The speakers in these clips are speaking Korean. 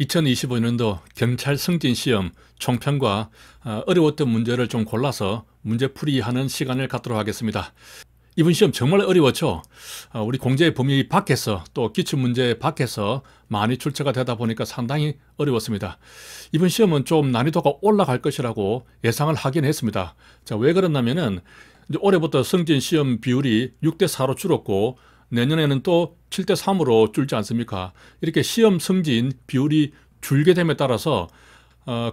2025년도 경찰 승진 시험 총평과 어려웠던 문제를 좀 골라서 문제풀이하는 시간을 갖도록 하겠습니다. 이번 시험 정말 어려웠죠. 우리 공제의 범위 밖에서 또 기출문제 밖에서 많이 출제가 되다 보니까 상당히 어려웠습니다. 이번 시험은 좀 난이도가 올라갈 것이라고 예상을 하긴 했습니다. 자, 왜 그러냐면은 이제 올해부터 승진 시험 비율이 6대4로 줄었고 내년에는 또 7대3으로 줄지 않습니까? 이렇게 시험 승진 비율이 줄게 됨에 따라서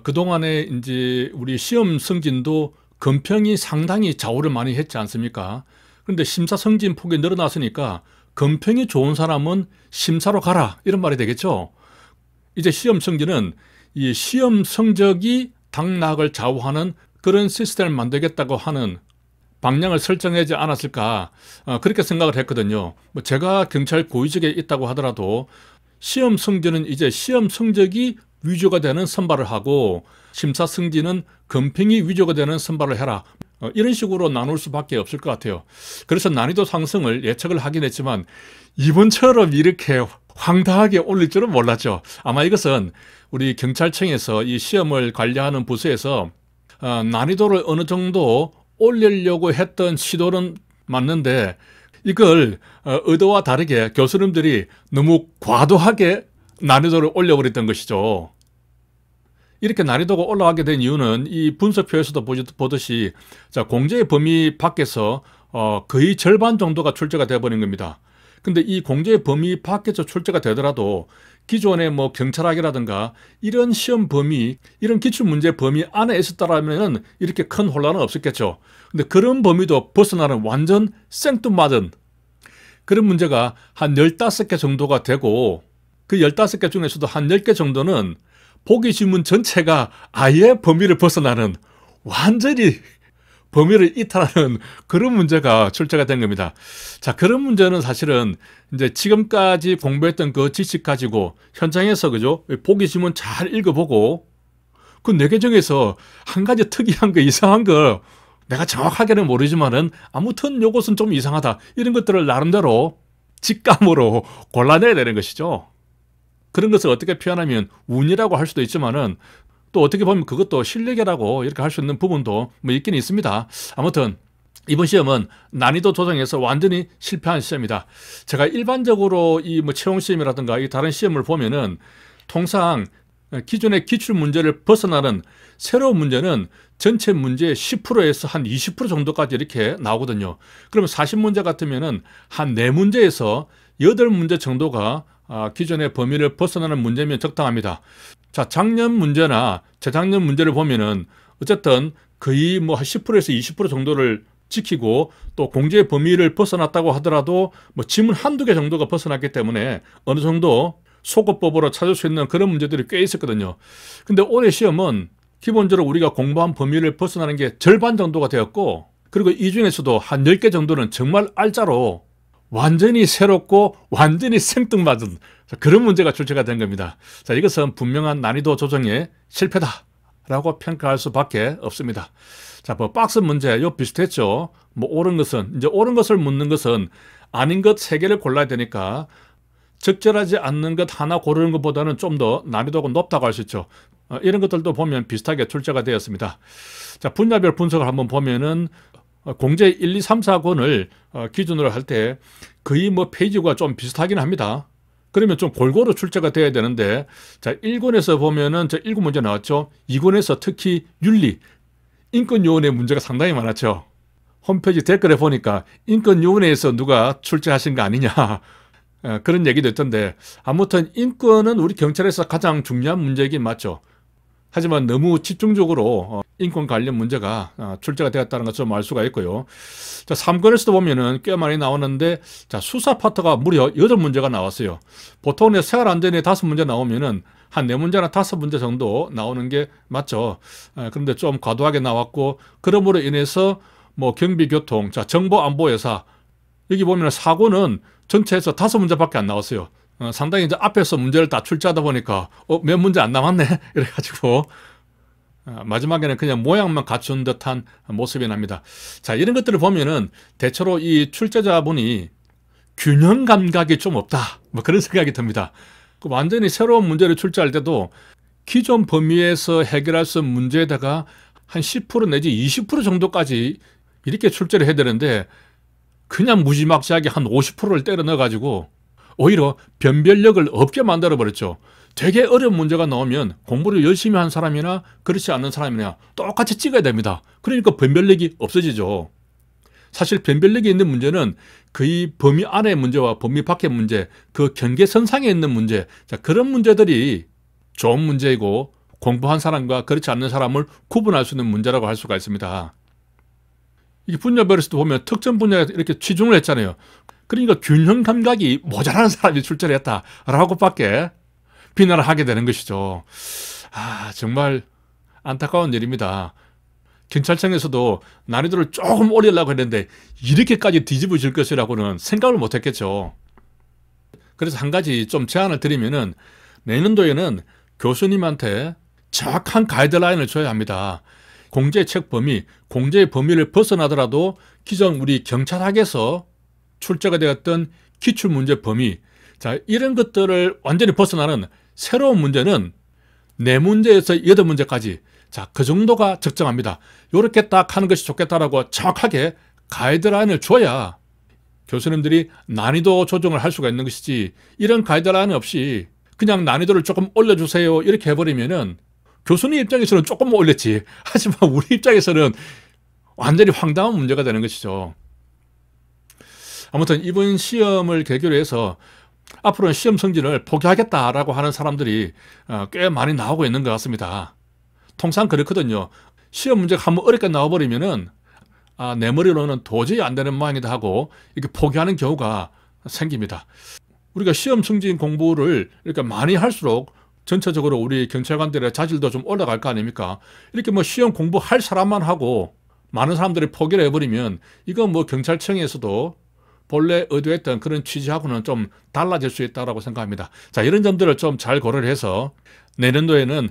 그동안에 이제 우리 시험 승진도 검평이 상당히 좌우를 많이 했지 않습니까? 그런데 심사 승진 폭이 늘어났으니까 검평이 좋은 사람은 심사로 가라 이런 말이 되겠죠. 이제 시험 승진은 이 시험 성적이 당락을 좌우하는 그런 시스템을 만들겠다고 하는 방향을 설정하지 않았을까 그렇게 생각을 했거든요. 제가 경찰 고위직에 있다고 하더라도 시험 승진은 이제 시험 성적이 위조가 되는 선발을 하고 심사 승진은 검평이 위조가 되는 선발을 해라. 이런 식으로 나눌 수밖에 없을 것 같아요. 그래서 난이도 상승을 예측을 하긴 했지만 이번처럼 이렇게 황당하게 올릴 줄은 몰랐죠. 아마 이것은 우리 경찰청에서 이 시험을 관리하는 부서에서 난이도를 어느 정도 올리려고 했던 시도는 맞는데 이걸 의도와 다르게 교수님들이 너무 과도하게 난이도를 올려버렸던 것이죠. 이렇게 난이도가 올라가게 된 이유는 이 분석표에서도 보듯이 자, 공제의 범위 밖에서 거의 절반 정도가 출제가 되어버린 겁니다. 근데 이 공제의 범위 밖에서 출제가 되더라도 기존의 뭐 경찰학이라든가 이런 시험 범위, 이런 기출문제 범위 안에 있었다라면 이렇게 큰 혼란은 없었겠죠. 근데 그런 범위도 벗어나는 완전 생뚱맞은 그런 문제가 한 15개 정도가 되고 그 15개 중에서도 한 10개 정도는 보기 지문 전체가 아예 범위를 벗어나는 완전히 범위를 이탈하는 그런 문제가 출제가 된 겁니다. 자, 그런 문제는 사실은 이제 지금까지 공부했던 그 지식 가지고 현장에서 그죠? 보기 지문 잘 읽어보고 그 4개 중에서 한 가지 특이한 거 이상한 거 내가 정확하게는 모르지만은 아무튼 요것은 좀 이상하다. 이런 것들을 나름대로 직감으로 골라내야 되는 것이죠. 그런 것을 어떻게 표현하면 운이라고 할 수도 있지만은 또 어떻게 보면 그것도 실력이라고 이렇게 할 수 있는 부분도 뭐 있긴 있습니다. 아무튼 이번 시험은 난이도 조정에서 완전히 실패한 시험이다. 제가 일반적으로 이 뭐 채용 시험이라든가 이 다른 시험을 보면은 통상 기존의 기출 문제를 벗어나는 새로운 문제는 전체 문제의 10%에서 한 20% 정도까지 이렇게 나오거든요. 그러면 40문제 같으면은 한 4문제에서 8문제 정도가 기존의 범위를 벗어나는 문제면 적당합니다. 자, 작년 문제나 재작년 문제를 보면은 어쨌든 거의 뭐 10%에서 20% 정도를 지키고 또 공제의 범위를 벗어났다고 하더라도 뭐 지문 한두 개 정도가 벗어났기 때문에 어느 정도 소거법으로 찾을 수 있는 그런 문제들이 꽤 있었거든요. 근데 올해 시험은 기본적으로 우리가 공부한 범위를 벗어나는 게 절반 정도가 되었고 그리고 이 중에서도 한 10개 정도는 정말 알짜로 완전히 새롭고 완전히 생뚱맞은 그런 문제가 출제가 된 겁니다. 자, 이것은 분명한 난이도 조정의 실패다라고 평가할 수밖에 없습니다. 자, 뭐 박스 문제 요 비슷했죠. 뭐 옳은 것은 이제 옳은 것을 묻는 것은 아닌 것 3개를 골라야 되니까 적절하지 않는 것 하나 고르는 것보다는 좀 더 난이도가 높다고 할 수 있죠. 이런 것들도 보면 비슷하게 출제가 되었습니다. 자, 분야별 분석을 한번 보면은 공제 1, 2, 3, 4권을 기준으로 할 때 거의 뭐 페이지가 좀 비슷하긴 합니다. 그러면 좀 골고루 출제가 돼야 되는데 자, 1권에서 보면은 저 7문제 나왔죠. 2권에서 특히 윤리, 인권요원의 문제가 상당히 많았죠. 홈페이지 댓글에 보니까 인권요원회에서 누가 출제하신 거 아니냐 그런 얘기도 있던데 아무튼 인권은 우리 경찰에서 가장 중요한 문제이긴 맞죠. 하지만 너무 집중적으로 인권 관련 문제가 출제가 되었다는 것을 좀 알 수가 있고요. 자, 3권에서도 보면은 꽤 많이 나오는데 자, 수사 파트가 무려 8문제가 나왔어요. 보통 생활안전에 5문제 나오면은 한 4문제나 5문제 정도 나오는 게 맞죠. 그런데 좀 과도하게 나왔고 그러므로 인해서 뭐 경비교통, 자, 정보안보회사 여기 보면 사고는 전체에서 5문제밖에 안 나왔어요. 상당히 이제 앞에서 문제를 다 출제하다 보니까 몇 문제 안 남았네 이래가지고 마지막에는 그냥 모양만 갖춘 듯한 모습이 납니다. 자, 이런 것들을 보면은 대체로 이 출제자분이 균형 감각이 좀 없다 뭐 그런 생각이 듭니다. 그 완전히 새로운 문제를 출제할 때도 기존 범위에서 해결할 수 있는 문제에다가 한 10% 내지 20% 정도까지 이렇게 출제를 해야 되는데 그냥 무지막지하게 한 50%를 때려 넣어가지고 오히려 변별력을 없게 만들어버렸죠. 되게 어려운 문제가 나오면 공부를 열심히 한 사람이나 그렇지 않은 사람이나 똑같이 찍어야 됩니다. 그러니까 변별력이 없어지죠. 사실 변별력이 있는 문제는 그 범위 안의 문제와 범위 밖의 문제, 그 경계선상에 있는 문제, 자, 그런 문제들이 좋은 문제이고 공부한 사람과 그렇지 않는 사람을 구분할 수 있는 문제라고 할 수가 있습니다. 이게 분야별에서도 보면 특정 분야에 이렇게 치중을 했잖아요. 그러니까 균형 감각이 모자라는 사람이 출제를 했다라고 밖에 비난을 하게 되는 것이죠. 정말 안타까운 일입니다. 경찰청에서도 난이도를 조금 올리려고 했는데 이렇게까지 뒤집어질 것이라고는 생각을 못 했겠죠. 그래서 한 가지 좀 제안을 드리면은 내년도에는 교수님한테 정확한 가이드라인을 줘야 합니다. 공제책 범위, 공제의 범위를 벗어나더라도 기존 우리 경찰학에서 출제가 되었던 기출문제 범위, 자, 이런 것들을 완전히 벗어나는 새로운 문제는 4문제에서 8문제까지, 자, 그 정도가 적정합니다. 이렇게 딱 하는 것이 좋겠다라고 정확하게 가이드라인을 줘야 교수님들이 난이도 조정을 할 수가 있는 것이지, 이런 가이드라인 없이 그냥 난이도를 조금 올려주세요 이렇게 해버리면은 교수님 입장에서는 조금 올렸지, 하지만 우리 입장에서는 완전히 황당한 문제가 되는 것이죠. 아무튼 이번 시험을 계기로 해서 앞으로는 시험 성진을 포기하겠다라고 하는 사람들이 꽤 많이 나오고 있는 것 같습니다. 통상 그렇거든요. 시험 문제가 한번 어렵게 나와버리면은 내 머리로는 도저히 안 되는 모양이다 하고 이렇게 포기하는 경우가 생깁니다. 우리가 시험 승진 공부를 이렇게 많이 할수록 전체적으로 우리 경찰관들의 자질도 좀 올라갈 거 아닙니까? 이렇게 뭐 시험 공부할 사람만 하고 많은 사람들이 포기를 해버리면 이건 뭐 경찰청에서도 본래 의도했던 그런 취지하고는 좀 달라질 수 있다고 생각합니다. 자, 이런 점들을 좀 잘 고려를 해서 내년도에는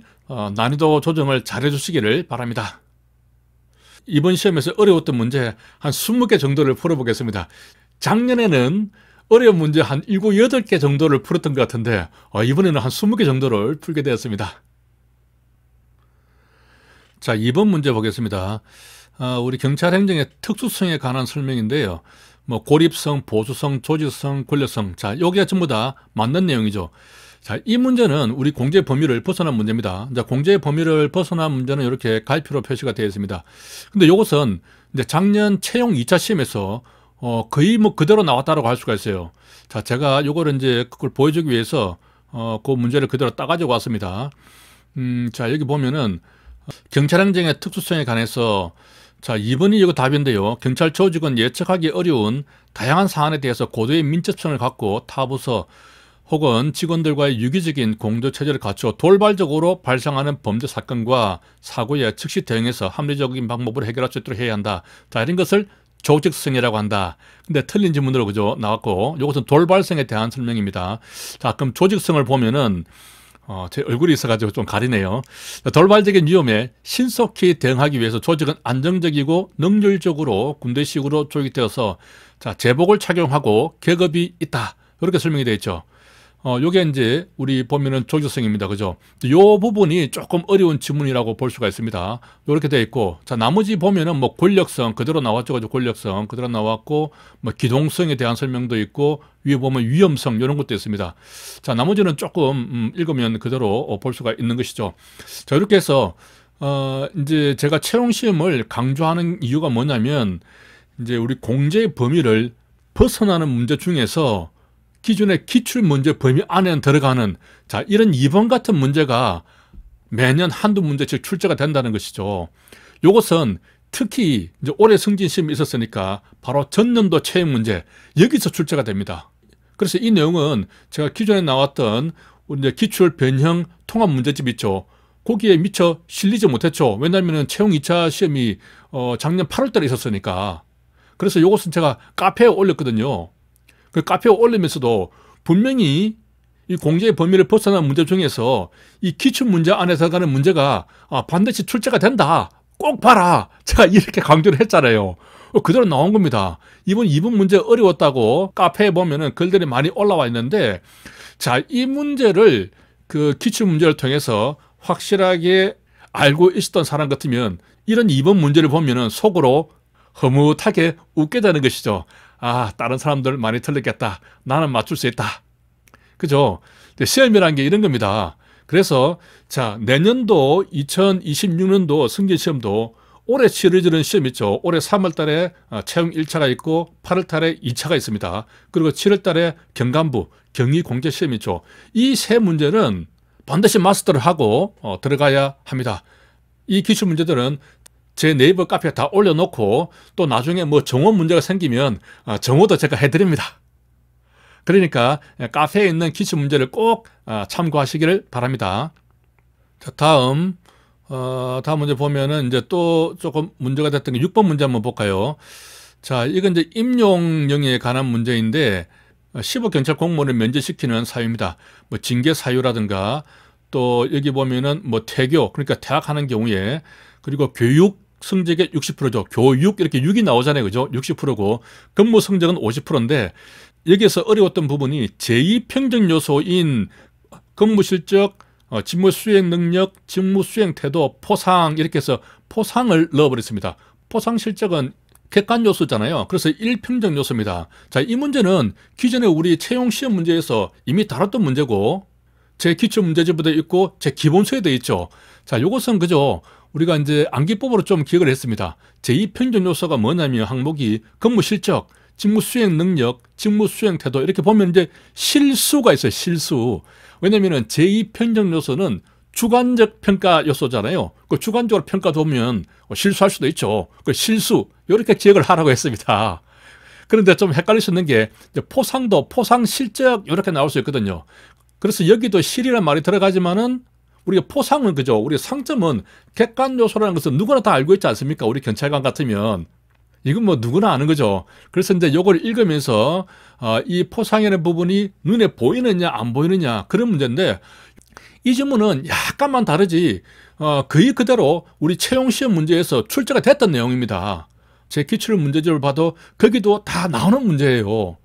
난이도 조정을 잘 해주시기를 바랍니다. 이번 시험에서 어려웠던 문제 한 20개 정도를 풀어보겠습니다. 작년에는 어려운 문제 한 7, 8개 정도를 풀었던 것 같은데 이번에는 한 20개 정도를 풀게 되었습니다. 자, 2번 문제 보겠습니다. 우리 경찰행정의 특수성에 관한 설명인데요. 뭐 고립성, 보수성, 조직성, 권력성, 자, 여기가 전부 다 맞는 내용이죠. 자, 이 문제는 우리 공제 범위를 벗어난 문제입니다. 자, 공제 범위를 벗어난 문제는 이렇게 갈피로 표시가 되어 있습니다. 근데 이것은 이제 작년 채용 2차 시험에서 거의 뭐 그대로 나왔다고 할 수가 있어요. 자, 제가 요거를 이제 그걸 보여주기 위해서 그 문제를 그대로 따가지고 왔습니다. 자, 여기 보면은 경찰행정의 특수성에 관해서 자, 2번이 이거 답인데요. 경찰 조직은 예측하기 어려운 다양한 사안에 대해서 고도의 민첩성을 갖고 타부서 혹은 직원들과의 유기적인 공조체제를 갖추어 돌발적으로 발생하는 범죄 사건과 사고에 즉시 대응해서 합리적인 방법으로 해결할 수 있도록 해야 한다. 자, 이런 것을 조직성이라고 한다. 근데 틀린 지문으로 그죠 나왔고, 이것은 돌발성에 대한 설명입니다. 자, 그럼 조직성을 보면은 제 얼굴이 있어가지고 좀 가리네요. 돌발적인 위험에 신속히 대응하기 위해서 조직은 안정적이고 능률적으로 군대식으로 조직되어서 자, 제복을 착용하고 계급이 있다. 이렇게 설명이 되어 있죠. 요게 이제 우리 보면은 조직성입니다. 그죠? 요 부분이 조금 어려운 지문이라고 볼 수가 있습니다. 요렇게 되어 있고, 자, 나머지 보면은 뭐 권력성 그대로 나왔죠. 그죠? 권력성 그대로 나왔고, 뭐 기동성에 대한 설명도 있고, 위에 보면 위험성 이런 것도 있습니다. 자, 나머지는 조금 읽으면 그대로 볼 수가 있는 것이죠. 자, 이렇게 해서 이제 제가 채용 시험을 강조하는 이유가 뭐냐면, 이제 우리 공제의 범위를 벗어나는 문제 중에서 기존의 기출문제 범위 안에 들어가는 자, 이런 2번 같은 문제가 매년 한두 문제씩 출제가 된다는 것이죠. 이것은 특히 이제 올해 승진시험이 있었으니까 바로 전년도 채용 문제 여기서 출제가 됩니다. 그래서 이 내용은 제가 기존에 나왔던 이제 기출 변형 통합 문제집 있죠. 거기에 미처 실리지 못했죠. 왜냐하면 채용 2차 시험이 작년 8월 달에 있었으니까. 그래서 이것은 제가 카페에 올렸거든요. 그 카페에 올리면서도 분명히 이 공제의 범위를 벗어난 문제 중에서 이 기출 문제 안에 들어가는 문제가 반드시 출제가 된다. 꼭 봐라. 제가 이렇게 강조를 했잖아요. 그대로 나온 겁니다. 이번 문제 어려웠다고 카페에 보면은 글들이 많이 올라와 있는데 자, 이 문제를 그 기출문제를 통해서 확실하게 알고 있었던 사람 같으면 이런 2번 문제를 보면은 속으로 흐뭇하게 웃게 되는 것이죠. 아, 다른 사람들 많이 틀렸겠다. 나는 맞출 수 있다. 그죠? 시험이라는 게 이런 겁니다. 그래서 자, 내년도 2026년도 승진시험도 올해 치러지는 시험 있죠. 올해 3월 달에 채용 1차가 있고 8월 달에 2차가 있습니다. 그리고 7월 달에 경감부, 경위공제시험 있죠. 이 세 문제는 반드시 마스터를 하고 들어가야 합니다. 이 기출문제들은 제 네이버 카페에 다 올려놓고 또 나중에 뭐 정원 문제가 생기면 정원도 제가 해드립니다. 그러니까 카페에 있는 기출문제를 꼭 참고하시기를 바랍니다. 자, 다음 문제 보면은 이제 또 조금 문제가 됐던 게 6번 문제 한번 볼까요? 자, 이건 이제 임용령에 관한 문제인데 15경찰 공무원을 면제시키는 사유입니다. 뭐 징계 사유라든가 또 여기 보면은 뭐 태교, 그러니까 퇴학하는 경우에, 그리고 교육 성적의 60%죠. 교육 이렇게 6이 나오잖아요. 그죠? 60%고 근무 성적은 50%인데 여기에서 어려웠던 부분이 제2평정 요소인 근무 실적, 직무 수행 능력, 직무 수행 태도, 포상 이렇게 해서 포상을 넣어버렸습니다. 포상 실적은 객관 요소잖아요. 그래서 1평정 요소입니다. 자, 이 문제는 기존에 우리 채용 시험 문제에서 이미 다뤘던 문제고 제 기출 문제집에도 있고 제 기본서에도 있죠. 자, 요것은 그죠? 우리가 이제 암기법으로 좀 기억을 했습니다. 제2평정 요소가 뭐냐면 항목이 근무 실적, 직무 수행 능력, 직무 수행 태도 이렇게 보면 이제 실수가 있어요. 실수. 왜냐면은 제2평정 요소는 주관적 평가 요소잖아요. 그 주관적으로 평가 보면 실수할 수도 있죠. 그 실수 이렇게 기억을 하라고 했습니다. 그런데 좀 헷갈릴 수 있는 게 포상도 포상 실적 이렇게 나올 수 있거든요. 그래서 여기도 실이라는 말이 들어가지만은 우리가 포상은 그죠. 우리 상점은 객관 요소라는 것은 누구나 다 알고 있지 않습니까? 우리 경찰관 같으면 이건 뭐 누구나 아는 거죠. 그래서 이제 요걸 읽으면서 이 포상이라는 부분이 눈에 보이느냐 안 보이느냐 그런 문제인데 이 질문은 약간만 다르지 거의 그대로 우리 채용시험 문제에서 출제가 됐던 내용입니다. 제 기출 문제집을 봐도 거기도 다 나오는 문제예요.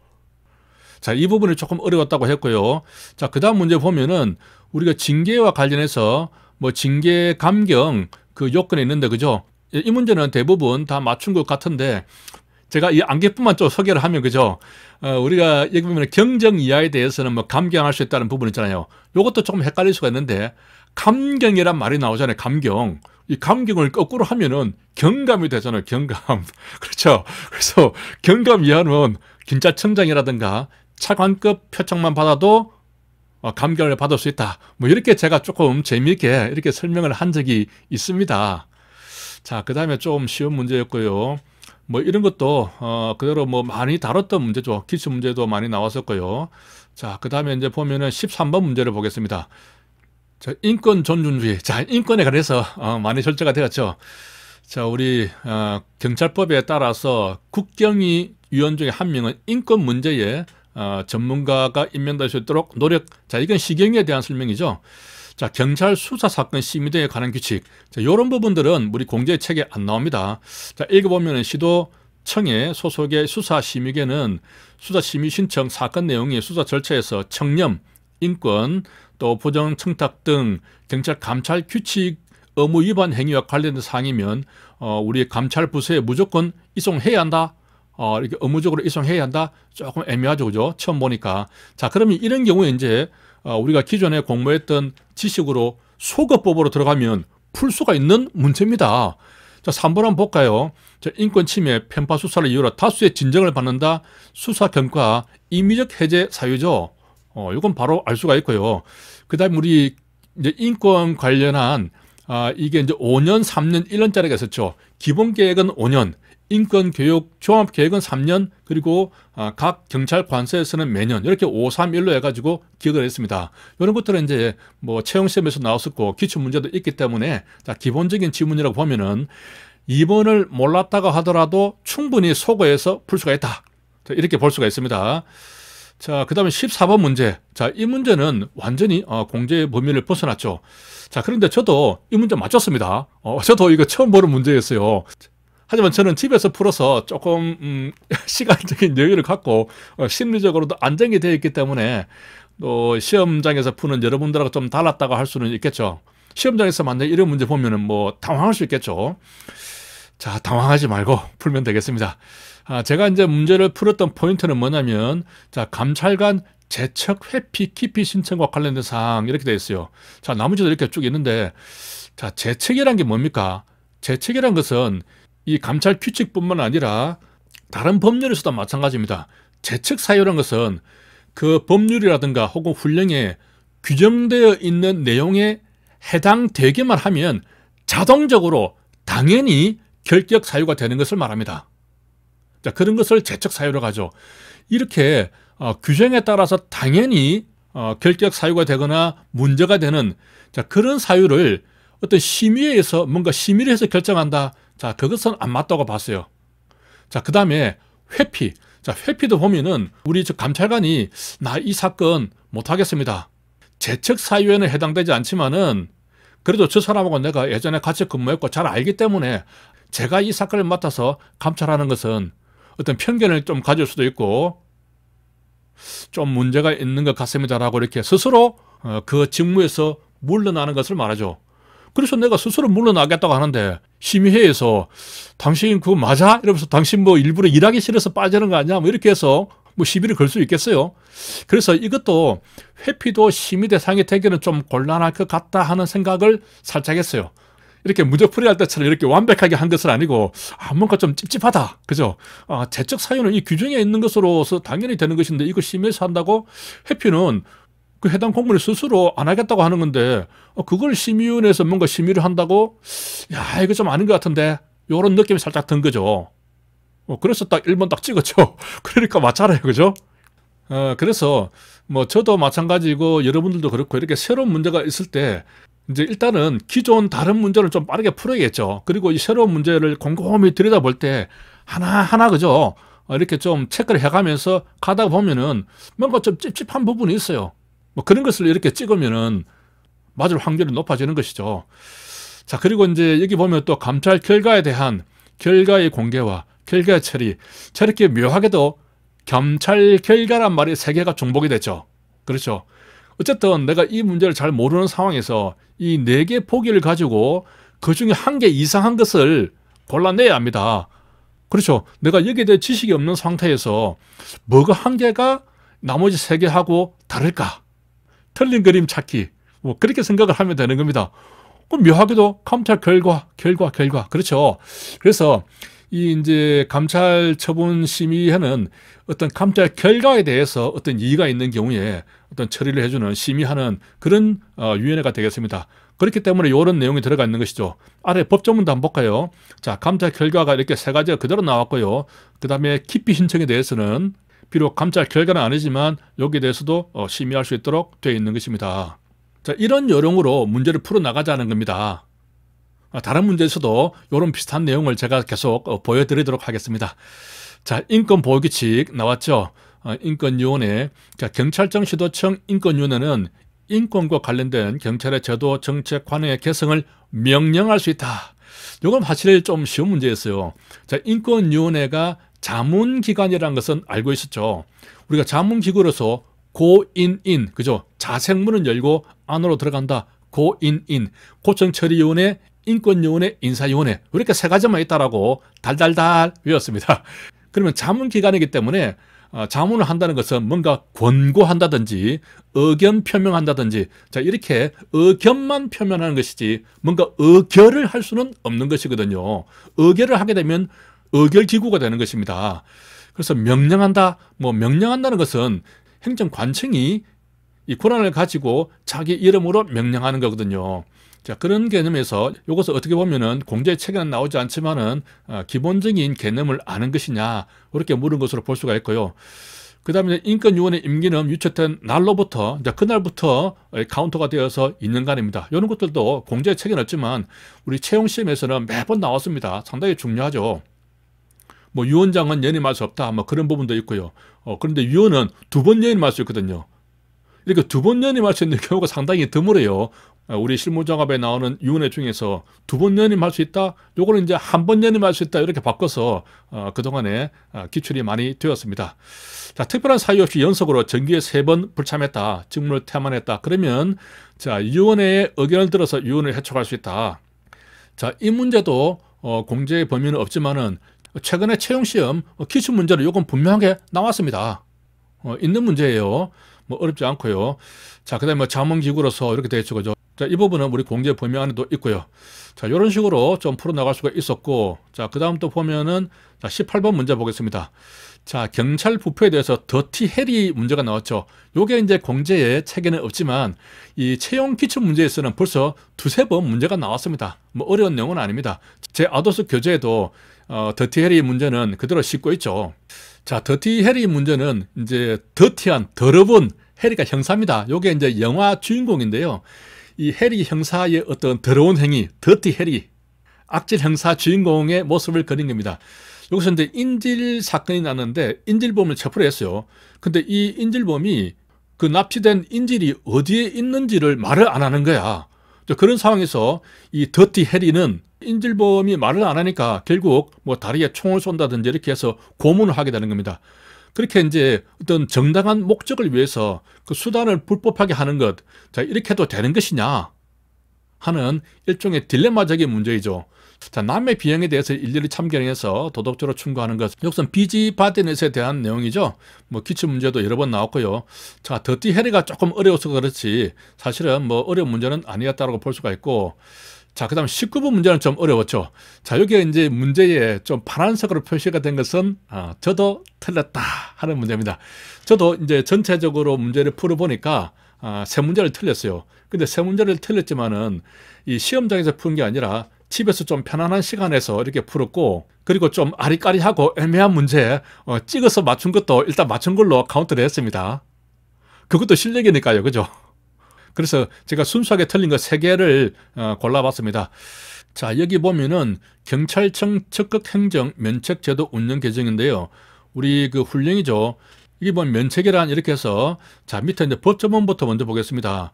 자, 이 부분이 조금 어려웠다고 했고요. 자, 그 다음 문제 보면은 우리가 징계와 관련해서 뭐 징계 감경 그 요건이 있는데 그죠? 이 문제는 대부분 다 맞춘 것 같은데 제가 이 안개뿐만 좀 소개를 하면 그죠? 우리가 여기 보면 경정 이하에 대해서는 뭐 감경할 수 있다는 부분 있잖아요. 요것도 조금 헷갈릴 수가 있는데 감경이란 말이 나오잖아요. 감경. 이 감경을 거꾸로 하면은 경감이 되잖아요. 경감. 그렇죠. 그래서 경감 이하는 경찰청장이라든가 차관급 표창만 받아도 감경을 받을 수 있다. 뭐 이렇게 제가 조금 재미있게 이렇게 설명을 한 적이 있습니다. 자, 그 다음에 좀 쉬운 문제였고요. 뭐 이런 것도 그대로 뭐 많이 다뤘던 문제죠. 기출 문제도 많이 나왔었고요. 자, 그 다음에 이제 보면은 13번 문제를 보겠습니다. 자, 인권 존중주의. 자, 인권에 관해서 많이 절차가 되었죠. 자, 우리 경찰법에 따라서 국경위 위원 중에 한 명은 인권 문제에 전문가가 임명될 수 있도록 노력. 자, 이건 시경에 대한 설명이죠. 자, 경찰 수사 사건 심의 등에 관한 규칙. 자, 이런 부분들은 우리 공제책에 안 나옵니다. 자, 읽어보면 시도청의 소속의 수사심의계는 수사심의 신청 사건 내용이 수사 절차에서 청렴, 인권, 또 부정 청탁 등 경찰 감찰 규칙 의무 위반 행위와 관련된 사항이면 우리 감찰 부서에 무조건 이송해야 한다. 이렇게 의무적으로 이송해야 한다. 조금 애매하죠, 그죠? 처음 보니까. 자, 그러면 이런 경우에 이제 우리가 기존에 공부했던 지식으로 소거법으로 들어가면 풀 수가 있는 문제입니다. 자, 3번 한번 볼까요? 자, 인권 침해, 편파 수사를 이유로 다수의 진정을 받는다. 수사 경과, 임의적 해제 사유죠. 이건 바로 알 수가 있고요. 그 다음에 우리 이제 인권 관련한 이게 이제 5년, 3년, 1년짜리가 있었죠. 기본 계획은 5년, 인권 교육 종합 계획은 3년, 그리고 각 경찰 관서에서는 매년 이렇게 5, 3, 1로 해가지고 기억을 했습니다. 이런 것들은 이제 뭐 채용 시험에서 나왔었고 기출 문제도 있기 때문에 자, 기본적인 지문이라고 보면은 2번을 몰랐다고 하더라도 충분히 소거해서 풀 수가 있다. 자, 이렇게 볼 수가 있습니다. 자, 그 다음에 14번 문제. 자, 이 문제는 완전히 공제의 범위를 벗어났죠. 자, 그런데 저도 이 문제 맞췄습니다. 저도 이거 처음 보는 문제였어요. 하지만 저는 집에서 풀어서 조금 시간적인 여유를 갖고 심리적으로도 안정이 되어 있기 때문에 또 시험장에서 푸는 여러분들하고 좀 달랐다고 할 수는 있겠죠. 시험장에서 만약 이런 문제 보면은 뭐 당황할 수 있겠죠. 자, 당황하지 말고 풀면 되겠습니다. 제가 이제 문제를 풀었던 포인트는 뭐냐면, 자, 감찰관 재척 회피 기피 신청과 관련된 사항 이렇게 되어 있어요. 자, 나머지도 이렇게 쭉 있는데, 자, 재척이란 게 뭡니까? 재척이란 것은 이 감찰 규칙뿐만 아니라 다른 법률에서도 마찬가지입니다. 재척 사유란 것은 그 법률이라든가 혹은 훈령에 규정되어 있는 내용에 해당되기만 하면 자동적으로 당연히 결격 사유가 되는 것을 말합니다. 자, 그런 것을 재척 사유라고 하죠. 이렇게 규정에 따라서 당연히 결격 사유가 되거나 문제가 되는, 자, 그런 사유를 어떤 심의회에서 뭔가 심의를 해서 결정한다. 자, 그것은 안 맞다고 봤어요. 자, 그 다음에 회피. 자, 회피도 보면은 우리 감찰관이 나 이 사건 못하겠습니다. 재척 사유에는 해당되지 않지만은 그래도 저 사람하고 내가 예전에 같이 근무했고 잘 알기 때문에 제가 이 사건을 맡아서 감찰하는 것은 어떤 편견을 좀 가질 수도 있고 좀 문제가 있는 것 같습니다라고 이렇게 스스로 그 직무에서 물러나는 것을 말하죠. 그래서 내가 스스로 물러나겠다고 하는데 심의회에서 당신 그거 맞아? 이러면서 당신 뭐 일부러 일하기 싫어서 빠지는 거 아니야? 뭐 이렇게 해서 뭐 시비를 걸 수 있겠어요. 그래서 이것도 회피도 심의 대상이 되기는 좀 곤란할 것 같다 하는 생각을 살짝 했어요. 이렇게 문제풀이 할 때처럼 이렇게 완벽하게 한 것은 아니고 뭔가 좀 찝찝하다. 그죠? 재척 사유는 이 규정에 있는 것으로서 당연히 되는 것인데 이거 심의해서 한다고? 회피는 그 해당 공무원이 스스로 안 하겠다고 하는 건데 그걸 심의위원회에서 뭔가 심의를 한다고? 야, 이거 좀 아닌 것 같은데 이런 느낌이 살짝 든 거죠. 그래서 딱 1번 딱 찍었죠. 그러니까 맞잖아요. 그죠? 그래서 뭐 저도 마찬가지고 여러분들도 그렇고 이렇게 새로운 문제가 있을 때 이제 일단은 기존 다른 문제를 좀 빠르게 풀어야겠죠. 그리고 이 새로운 문제를 곰곰이 들여다볼 때 하나하나 그죠? 이렇게 좀 체크를 해가면서 가다 보면은 뭔가 좀 찝찝한 부분이 있어요. 뭐 그런 것을 이렇게 찍으면은 맞을 확률이 높아지는 것이죠. 자, 그리고 이제 여기 보면 또 감찰 결과에 대한 결과의 공개와 결과의 처리. 저렇게 묘하게도 감찰 결과란 말이 3개가 중복이 됐죠. 그렇죠. 어쨌든 내가 이 문제를 잘 모르는 상황에서 이 4개 보기를 가지고 그 중에 1개 이상한 것을 골라내야 합니다. 그렇죠. 내가 여기에 대해 지식이 없는 상태에서 뭐가 1개가 나머지 3개하고 다를까? 틀린 그림 찾기. 뭐 그렇게 생각을 하면 되는 겁니다. 그럼 묘하게도 감찰 결과. 그렇죠. 그래서 이 이제 감찰 처분 심의회는 어떤 감찰 결과에 대해서 어떤 이의가 있는 경우에 어떤 처리를 해주는 심의하는 그런 위원회가 되겠습니다. 그렇기 때문에 이런 내용이 들어가 있는 것이죠. 아래 법조문도 한번 볼까요? 자, 감찰 결과가 이렇게 3가지가 그대로 나왔고요. 그 다음에 기피 신청에 대해서는 비록 감찰 결과는 아니지만 여기에 대해서도 심의할 수 있도록 되어 있는 것입니다. 자, 이런 요령으로 문제를 풀어나가자는 겁니다. 다른 문제에서도 이런 비슷한 내용을 제가 계속 보여드리도록 하겠습니다. 자, 인권보호규칙 나왔죠. 인권위원회. 자, 경찰청 시도청 인권위원회는 인권과 관련된 경찰의 제도 정책 관행의 개성을 명령할 수 있다. 이건 사실 좀 쉬운 문제였어요. 자, 인권위원회가 자문기관이라는 것은 알고 있었죠. 우리가 자문기구로서 고인인, 그죠? 자생문은 열고 안으로 들어간다. 고인인, 고청처리위원회, 인권위원회, 인사위원회 이렇게 3가지만 있다라고 달달달 외웠습니다. 그러면 자문기관이기 때문에 자문을 한다는 것은 뭔가 권고한다든지 의견 표명한다든지 자 이렇게 의견만 표명하는 것이지 뭔가 의결을 할 수는 없는 것이거든요. 의결을 하게 되면 의결기구가 되는 것입니다. 그래서 명령한다, 뭐 명령한다는 것은 행정관청이 이 권한을 가지고 자기 이름으로 명령하는 거거든요. 자, 그런 개념에서 이것을 어떻게 보면은 공제 책에는 나오지 않지만은 기본적인 개념을 아는 것이냐 이렇게 물은 것으로 볼 수가 있고요. 그 다음에 인권위원회 임기는 유치된 날로부터 이제 그날부터 카운터가 되어서 2년간입니다. 이런 것들도 공제 책에는 없지만 우리 채용시험에서는 매번 나왔습니다. 상당히 중요하죠. 뭐 위원장은 연임할 수 없다. 뭐 그런 부분도 있고요. 그런데 위원은 2번 연임할 수 있거든요. 이렇게 2번 연임할 수 있는 경우가 상당히 드물어요. 우리 실무정합에 나오는 위원회 중에서 2번 연임할 수 있다. 요거는 이제 1번 연임할 수 있다. 이렇게 바꿔서 그동안에 기출이 많이 되었습니다. 자, 특별한 사유 없이 연속으로 정기에 3번 불참했다. 직무를 태만했다. 그러면 자, 위원회의 의견을 들어서 위원회를 해촉할 수 있다. 자, 이 문제도 공제의 범위는 없지만은 최근에 채용시험 기출 문제로 이건 분명하게 나왔습니다. 있는 문제예요. 뭐 어렵지 않고요. 자, 그다음에 뭐 자문기구로서 이렇게 되어 있죠, 그죠? 자, 이 부분은 우리 공제 범위 안에도 있고요. 자, 이런 식으로 좀 풀어나갈 수가 있었고, 자, 그 다음 또 보면은, 자, 18번 문제 보겠습니다. 자, 경찰 부표에 대해서 더티 해리 문제가 나왔죠. 요게 이제 공제에 책에는 없지만, 이 채용 기출 문제에서는 벌써 두세 번 문제가 나왔습니다. 뭐 어려운 내용은 아닙니다. 제 아도스 교재에도, 더티 해리 문제는 그대로 싣고 있죠. 자, 더티 해리 문제는 이제 더티한, 더러운 해리가 형사입니다. 요게 이제 영화 주인공인데요. 이 해리 형사의 어떤 더러운 행위, 더티 해리, 악질 형사 주인공의 모습을 그린 겁니다. 여기서 이제 인질 사건이 났는데 인질범을 체포를 했어요. 근데 이 인질범이 그 납치된 인질이 어디에 있는지를 말을 안 하는 거야. 그런 상황에서 이 더티 해리는 인질범이 말을 안 하니까 결국 뭐 다리에 총을 쏜다든지 이렇게 해서 고문을 하게 되는 겁니다. 그렇게 이제 어떤 정당한 목적을 위해서 그 수단을 불법하게 하는 것, 자, 이렇게 해도 되는 것이냐 하는 일종의 딜레마적인 문제이죠. 자, 남의 비행에 대해서 일일이 참견해서 도덕적으로 충고하는 것. 여기서는 비지바디넷에 대한 내용이죠. 뭐 기출 문제도 여러 번 나왔고요. 자, 더티 해리가 조금 어려워서 그렇지 사실은 뭐 어려운 문제는 아니었다고 볼 수가 있고, 자, 그 다음 19번 문제는 좀 어려웠죠. 자, 여기에 이제 문제에 좀 파란색으로 표시가 된 것은, 저도 틀렸다 하는 문제입니다. 저도 이제 전체적으로 문제를 풀어보니까, 세 문제를 틀렸어요. 근데 세 문제를 틀렸지만은 이 시험장에서 푸는 게 아니라 집에서 좀 편안한 시간에서 이렇게 풀었고, 그리고 좀 아리까리하고 애매한 문제, 찍어서 맞춘 것도 일단 맞춘 걸로 카운트를 했습니다. 그것도 실력이니까요. 그죠? 그래서 제가 순수하게 틀린 거 3개를 골라봤습니다. 자, 여기 보면은 경찰청 적극행정 면책제도 운영 개정인데요. 우리 그 훈령이죠. 여기 보면 면책이란 이렇게 해서, 자, 밑에 이제 법조문부터 먼저 보겠습니다.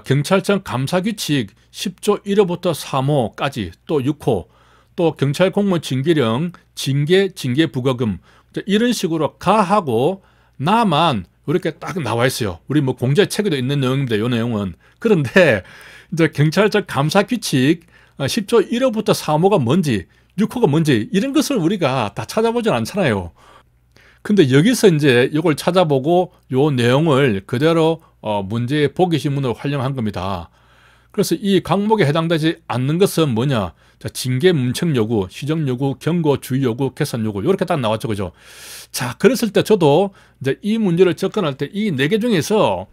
경찰청 감사규칙 10조 1호부터 3호까지, 또 6호, 또 경찰 공무원 징계령, 징계 부과금, 이런 식으로 가하고 나만 이렇게 딱 나와 있어요. 우리 뭐 공제 책에도 있는 내용입니다. 이 내용은. 그런데 이제 경찰청 감사 규칙 10조 1호부터 3호가 뭔지, 6호가 뭔지 이런 것을 우리가 다 찾아보진 않잖아요. 근데 여기서 이제 이걸 찾아보고 요 내용을 그대로 문제의 보기신문으로 활용한 겁니다. 그래서 이 과목에 해당되지 않는 것은 뭐냐? 자, 징계 문책 요구, 시정 요구, 경고, 주의 요구, 개선 요구, 이렇게 딱 나왔죠. 그죠? 자, 그랬을 때 저도 이제 이 문제를 접근할 때 이 4개 중에서,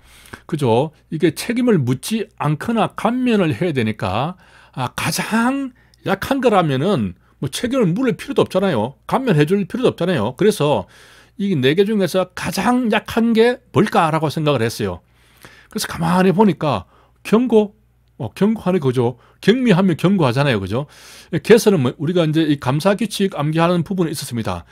그죠? 이게 책임을 묻지 않거나 감면을 해야 되니까, 가장 약한 거라면은 뭐 책임을 물을 필요도 없잖아요. 감면해 줄 필요도 없잖아요. 그래서 이 4개 중에서 가장 약한 게 뭘까라고 생각을 했어요. 그래서 가만히 보니까 경고, 경고하는 거죠. 경미하면 경고하잖아요. 그죠? 개선은 뭐 우리가 이제 이 감사 규칙 암기하는 부분이 있었습니다.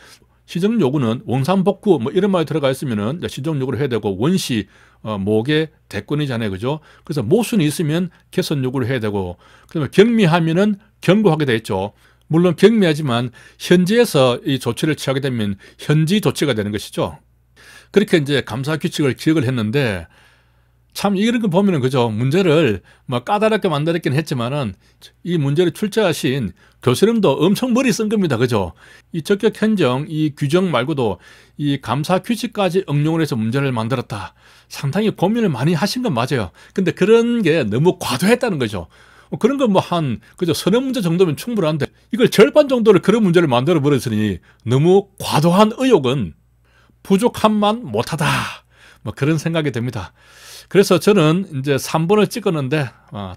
시정 요구는 원상복구 뭐 이런 말이 들어가 있으면은 시정 요구를 해야 되고, 원시 모계 대권이잖아요. 그죠? 그래서 모순이 있으면 개선 요구를 해야 되고, 그다음에 경미하면은 경고하게 돼 있죠. 물론 경미하지만 현지에서 이 조치를 취하게 되면 현지 조치가 되는 것이죠. 그렇게 이제 감사 규칙을 기억을 했는데, 참 이런 거 보면은 그죠, 문제를 뭐 까다롭게 만들었긴 했지만은 이 문제를 출제하신 교수님도 엄청 머리 쓴 겁니다. 그죠? 이 적격 행정 이 규정 말고도 이 감사 규칙까지 응용을 해서 문제를 만들었다. 상당히 고민을 많이 하신 건 맞아요. 근데 그런 게 너무 과도했다는 거죠. 그런 건 뭐 그죠, 서너 문제 정도면 충분한데 이걸 절반 정도를 그런 문제를 만들어 버렸으니 너무 과도한 의혹은 부족함만 못하다. 뭐 그런 생각이 듭니다. 그래서 저는 이제 3번을 찍었는데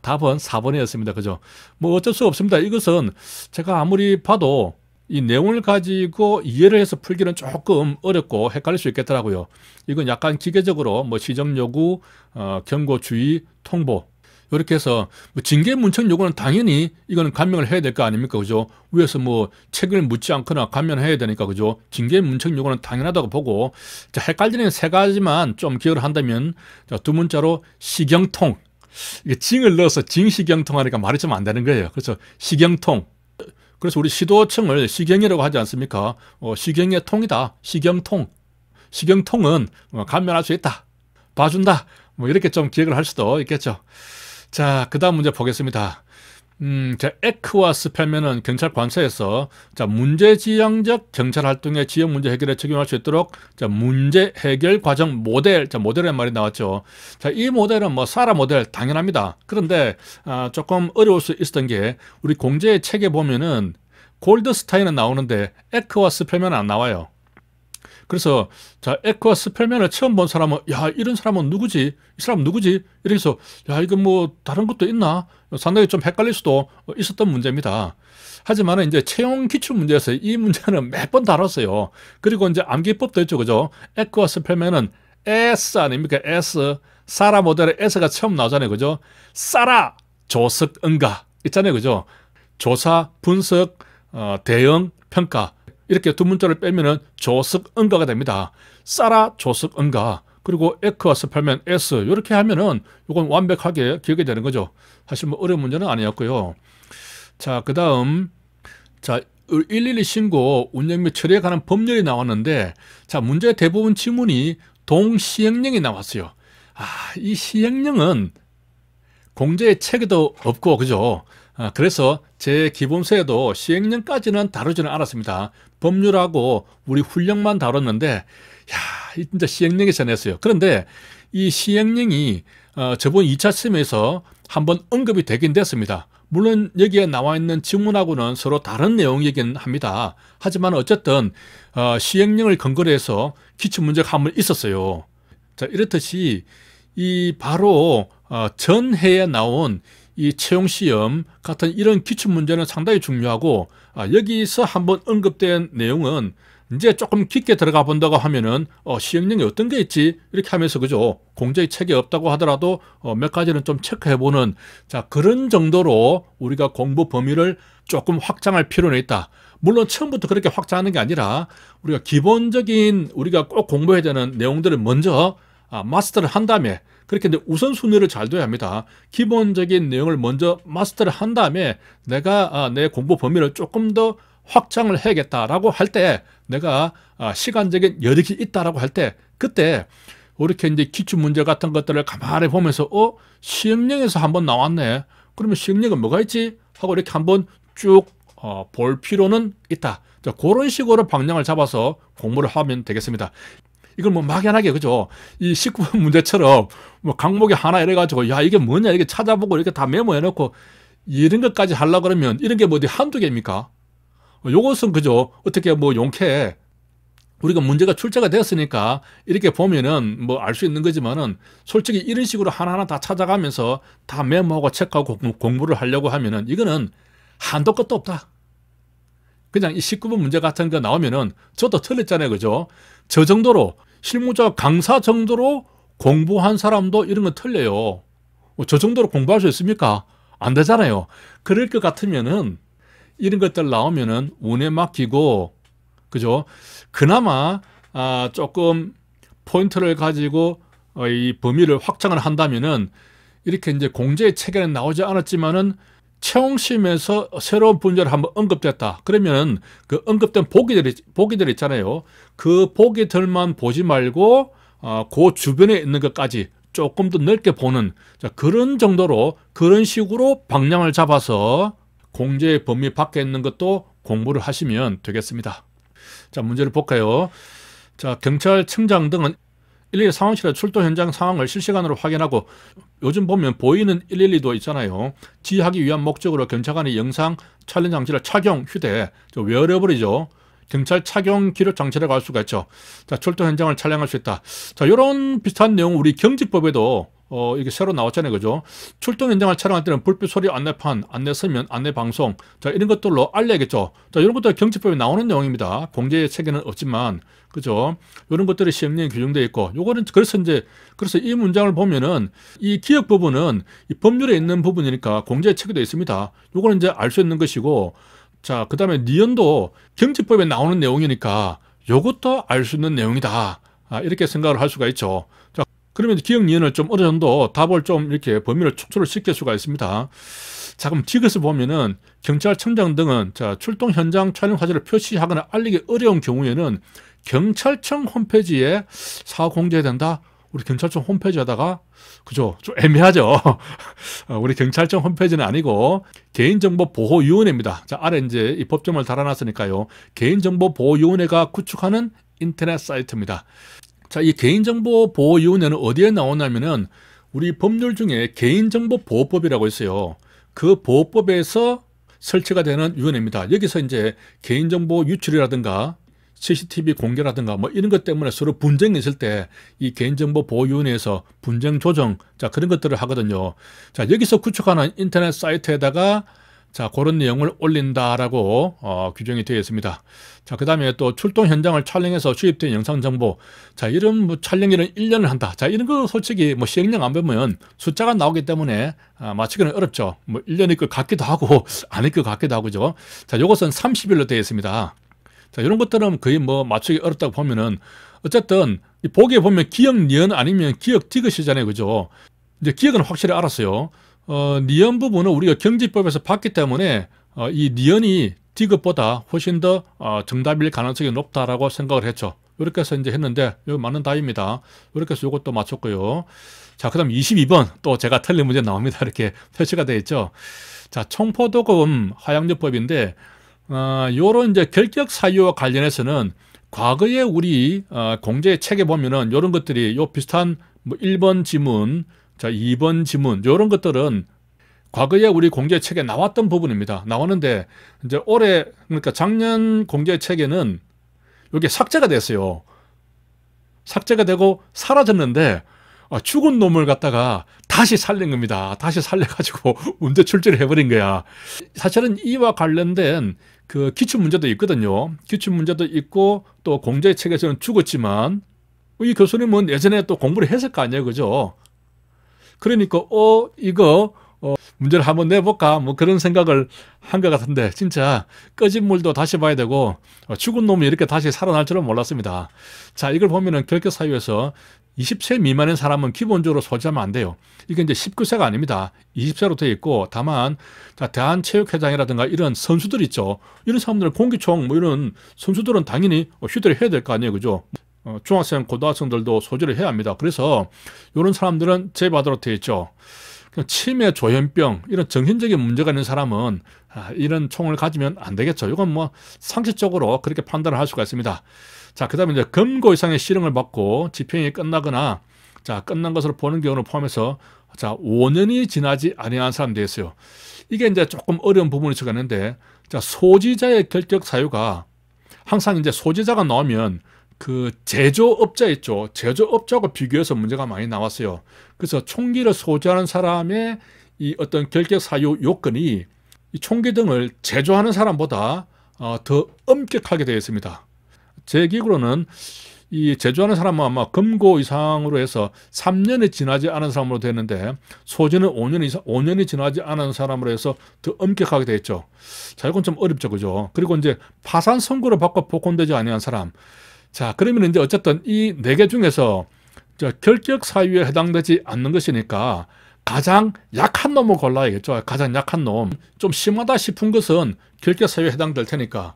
답은 4번이었습니다. 그죠? 뭐 어쩔 수 없습니다. 이것은 제가 아무리 봐도 이 내용을 가지고 이해를 해서 풀기는 조금 어렵고 헷갈릴 수 있겠더라고요. 이건 약간 기계적으로 뭐 시정 요구, 경고, 주의, 통보 이렇게 해서 뭐 징계 문책 요구는 당연히 이거는 감면을 해야 될 거 아닙니까? 그죠? 위에서 뭐 책임을 묻지 않거나 감면해야 되니까, 그죠? 징계 문책 요구는 당연하다고 보고, 자, 헷갈리는 3가지만 좀 기억을 한다면, 자, 2문자로 시경통. 이게 징을 넣어서 징시경통 하니까 말이 좀 안 되는 거예요. 그래서 시경통. 그래서 우리 시도청을 시경이라고 하지 않습니까? 시경의 통이다. 시경통. 식용통은 감면할 수 있다. 봐준다. 뭐 이렇게 좀 기억을 할 수도 있겠죠. 자, 그 다음 문제 보겠습니다. 자, 에크와 스펠맨은 경찰 관서에서 자, 문제지향적 경찰 활동의 지역 문제 해결에 적용할 수 있도록 자, 문제 해결 과정 모델, 자, 모델이라는 말이 나왔죠. 자, 이 모델은 뭐 사라 모델 당연합니다. 그런데 조금 어려울 수 있었던 게 우리 공제의 책에 보면은 골드스타인은 나오는데 에크와 스펠맨은 안 나와요. 그래서 자, 에크와 스펠맨을 처음 본 사람은 야, 이런 사람은 누구지? 이 사람 누구지? 이렇게 해서 야, 이거 뭐 다른 것도 있나? 상당히 좀 헷갈릴 수도 있었던 문제입니다. 하지만 이제 채용 기출 문제에서 이 문제는 몇 번 다뤘어요. 그리고 이제 암기법도 있죠. 그죠? 에크와 스펠맨은 S 아닙니까? S. 사라 모델의 S가 처음 나오잖아요. 그죠? 사라, 조석, 응가 있잖아요. 그죠? 조사, 분석, 대응, 평가. 이렇게 두 문자를 빼면은 조석, 응가가 됩니다. 사라, 조석, 응가. 그리고 에크와 스펠맨, S. 이렇게 하면은 이건 완벽하게 기억이 되는 거죠. 사실 뭐 어려운 문제는 아니었고요. 자, 그 다음. 자, 112 신고 운영 및 처리에 관한 법률이 나왔는데, 자, 문제 대부분 지문이 동시행령이 나왔어요. 이 시행령은 공제의 책에도 없고, 그죠? 그래서 제 기본서에도 시행령까지는 다루지는 않았습니다. 법률하고 우리 훈령만 다뤘는데, 야, 진짜 시행령이 전했어요. 그런데 이 시행령이 저번 2차 시험에서 한번 언급이 되긴 됐습니다. 물론 여기에 나와 있는 지문하고는 서로 다른 내용이긴 합니다. 하지만 어쨌든 시행령을 근거로 해서 기출문제가 한 번 있었어요. 자, 이렇듯이 이 바로 전해에 나온 이 채용시험 같은 이런 기출문제는 상당히 중요하고, 여기서 한번 언급된 내용은 이제 조금 깊게 들어가 본다고 하면은 시행령이 어떤 게 있지 이렇게 하면서 그죠, 공제의 책이 없다고 하더라도 몇 가지는 좀 체크해보는, 자, 그런 정도로 우리가 공부 범위를 조금 확장할 필요는 있다. 물론 처음부터 그렇게 확장하는 게 아니라 우리가 기본적인 우리가 꼭 공부해야 되는 내용들을 먼저 마스터를 한 다음에, 그렇게 우선순위를 잘 둬야 합니다. 기본적인 내용을 먼저 마스터를 한 다음에 내가 내 공부 범위를 조금 더 확장을 해야겠다라고 할 때, 내가 시간적인 여력이 있다라고 할 때, 그때 이렇게 이제 기출 문제 같은 것들을 가만히 보면서 시행령에서 한번 나왔네. 그러면 시행령은 뭐가 있지? 하고 이렇게 한번 쭉 볼 필요는 있다. 자, 그런 식으로 방향을 잡아서 공부를 하면 되겠습니다. 이걸 뭐 막연하게, 그죠? 이 19번 문제처럼 뭐 강목이 하나 이래가지고 야, 이게 뭐냐 이렇게 찾아보고 이렇게 다 메모해놓고 이런 것까지 하려고 그러면 이런 게 뭐 어디 한두 개입니까? 요것은 그죠? 어떻게 뭐 용케 우리가 문제가 출제가 되었으니까 이렇게 보면은 뭐 알 수 있는 거지만은, 솔직히 이런 식으로 하나하나 다 찾아가면서 다 메모하고 체크하고 공부를 하려고 하면은 이거는 한도 끝도 없다. 그냥 이 19번 문제 같은 거 나오면은 저도 틀렸잖아요. 그죠? 저 정도로 실무자 강사 정도로 공부한 사람도 이런 거 틀려요. 저 정도로 공부할 수 있습니까? 안 되잖아요. 그럴 것 같으면은 이런 것들 나오면은 운에 맡기고, 그죠? 그나마 조금 포인트를 가지고 이 범위를 확장을 한다면은, 이렇게 이제 공제의 체계는 나오지 않았지만은 채용시험에서 새로운 문제를 한번 언급됐다. 그러면 그 언급된 보기들 있잖아요. 그 보기들만 보지 말고 그 주변에 있는 것까지 조금 더 넓게 보는, 자, 그런 정도로, 그런 식으로 방향을 잡아서 공제의 범위 밖에 있는 것도 공부를 하시면 되겠습니다. 자, 문제를 볼까요? 자, 경찰청장 등은 112 상황실의 출동 현장 상황을 실시간으로 확인하고, 요즘 보면 보이는 112도 있잖아요. 지휘하기 위한 목적으로 경찰관이 영상 촬영 장치를 착용, 휴대, 웨어러블이죠. 경찰 착용 기록 장치라고 할 수가 있죠. 자, 출동 현장을 촬영할 수 있다. 자, 이런 비슷한 내용 우리 경직법에도 이게 새로 나왔잖아요. 그죠? 출동 현장을 촬영할 때는 불빛, 소리, 안내판, 안내 서면, 안내 방송, 자, 이런 것들로 알려야겠죠. 자, 이런 것들 경직법에 나오는 내용입니다. 공제의 체계는 없지만, 그죠? 이런 것들이 시행령에 규정되어 있고, 요거는 그래서 이 문장을 보면은 이 기억 부분은 이 법률에 있는 부분이니까 공제의 체계도 있습니다. 요거는 이제 알 수 있는 것이고, 자, 그 다음에 니은도 경직법에 나오는 내용이니까 요것도 알 수 있는 내용이다. 이렇게 생각을 할 수가 있죠. 자, 그러면 기억니은을 좀 어느 정도 답을 좀 이렇게 범위를 축소를 시킬 수가 있습니다. 자, 그럼 이것을 보면은 경찰청장 등은 자, 출동 현장 촬영 사실을 표시하거나 알리기 어려운 경우에는 경찰청 홈페이지에 사고 공지해야 된다. 우리 경찰청 홈페이지에다가 그죠? 좀 애매하죠. 우리 경찰청 홈페이지는 아니고 개인정보보호위원회입니다. 자, 아래 이제 이 법정을 달아놨으니까요. 개인정보보호위원회가 구축하는 인터넷 사이트입니다. 자, 이 개인정보보호위원회는 어디에 나오냐면은 우리 법률 중에 개인정보보호법이라고 있어요. 그 보호법에서 설치가 되는 위원회입니다. 여기서 이제 개인정보 유출이라든가 CCTV 공개라든가 뭐 이런 것 때문에 서로 분쟁이 있을 때 이 개인정보보호위원회에서 분쟁 조정, 자, 그런 것들을 하거든요. 자, 여기서 구축하는 인터넷 사이트에다가 자, 그런 내용을 올린다라고 규정이 되어 있습니다. 자, 그 다음에 또 출동 현장을 촬영해서 수입된 영상 정보. 자, 이런 뭐 촬영일은 1년을 한다. 자, 이런 거 솔직히 뭐 시행령 안 보면 숫자가 나오기 때문에 맞추기는 어렵죠. 뭐 1년일 것 같기도 하고 아닐 것 같기도 하고죠. 자, 요것은 30일로 되어 있습니다. 자, 이런 것들은 거의 뭐 맞추기 어렵다고 보면은 어쨌든 보기에 보면 기억 니은 아니면 기억 디귿이잖아요. 그죠? 이제 기억은 확실히 알았어요. 니은 부분은 우리가 경지법에서 봤기 때문에 이 니은이 디귿보다 훨씬 더 정답일 가능성이 높다라고 생각을 했죠. 이렇게 해서 이제 했는데 여기 맞는 답입니다. 이렇게 해서 이것도 맞췄고요. 자, 그다음 22번 또 제가 틀린 문제 나옵니다. 이렇게 표시가 되어 있죠. 자, 총포도금 하향요법인데 요런 이제 결격 사유와 관련해서는 과거에 우리 공제 책에 보면은 요런 것들이 요 비슷한 뭐 1번 지문, 자, 2번 지문, 요런 것들은 과거에 우리 공제 책에 나왔던 부분입니다. 나오는데 이제 올해 그러니까 작년 공제 책에는 이게 삭제가 됐어요. 삭제가 되고 사라졌는데 죽은 놈을 갖다가 다시 살린 겁니다. 다시 살려가지고 문제 출제를 해버린 거야. 사실은 이와 관련된 그 기출 문제도 있거든요. 기출 문제도 있고 또 공제 책에서는 죽었지만 이 교수님은 예전에 또 공부를 했을 거 아니에요, 그죠? 그러니까 이거 문제를 한번 내볼까 뭐 그런 생각을 한 것 같은데 진짜 꺼진 물도 다시 봐야 되고 죽은 놈이 이렇게 다시 살아날 줄은 몰랐습니다. 자, 이걸 보면은 결격 사유에서 20세 미만인 사람은 기본적으로 소지하면 안 돼요. 이게 이제 19세가 아닙니다. 20세로 되어 있고 다만 자, 대한체육회장이라든가 이런 선수들 있죠. 이런 사람들 공기총 뭐 이런 선수들은 당연히 휴대를 해야 될 거 아니에요, 그죠? 중학생, 고등학생들도 소지를 해야 합니다. 그래서 이런 사람들은 제외하도록 되어 있죠. 치매, 조현병 이런 정신적인 문제가 있는 사람은 이런 총을 가지면 안 되겠죠. 이건 뭐 상식적으로 그렇게 판단을 할 수가 있습니다. 자, 그 다음에 이제 금고 이상의 실형을 받고 집행이 끝나거나 자, 끝난 것으로 보는 경우를 포함해서 자, 5년이 지나지 아니한 사람 되었어요. 이게 이제 조금 어려운 부분이 있는데 자, 소지자의 결격 사유가 항상 이제 소지자가 나오면 그 제조업자 있죠. 제조업자하고 비교해서 문제가 많이 나왔어요. 그래서 총기를 소지하는 사람의 이 어떤 결격 사유 요건이 이 총기 등을 제조하는 사람보다 더 엄격하게 되어 있습니다. 제 기억으로는 이 제조하는 사람은 아마 금고 이상으로 해서 3년이 지나지 않은 사람으로 되는데 소지는 5년이 지나지 않은 사람으로 해서 더 엄격하게 되어 있죠. 자, 이건 좀 어렵죠, 그죠? 그리고 이제 파산 선고를 받고 복권되지 아니한 사람. 자, 그러면 이제 어쨌든 이 4개 중에서 결격 사유에 해당되지 않는 것이니까 가장 약한 놈을 골라야겠죠. 가장 약한 놈. 좀 심하다 싶은 것은 결격 사유에 해당될 테니까.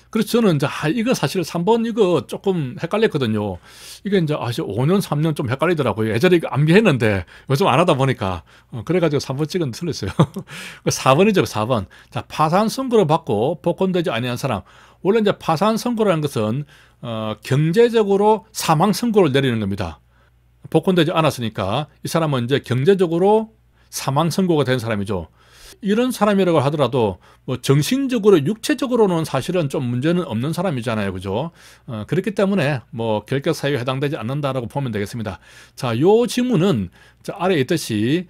그래서 저는 이제 이거 사실 3번 이거 조금 헷갈렸거든요. 이게 이제 5년, 3년 좀 헷갈리더라고요. 예전에 이거 암기했는데 요즘 안 하다 보니까 그래가지고 3번 찍었는데 틀렸어요. 4번이죠, 4번. 자, 파산 선고를 받고 복권되지 아니한 사람. 원래 이제 파산 선고라는 것은 경제적으로 사망 선고를 내리는 겁니다. 복권되지 않았으니까 이 사람은 이제 경제적으로 사망 선고가 된 사람이죠. 이런 사람이라고 하더라도 뭐 정신적으로 육체적으로는 사실은 좀 문제는 없는 사람이잖아요, 그죠? 그렇기 때문에 뭐 결격 사유에 해당되지 않는다라고 보면 되겠습니다. 자, 요 지문은 아래에 있듯이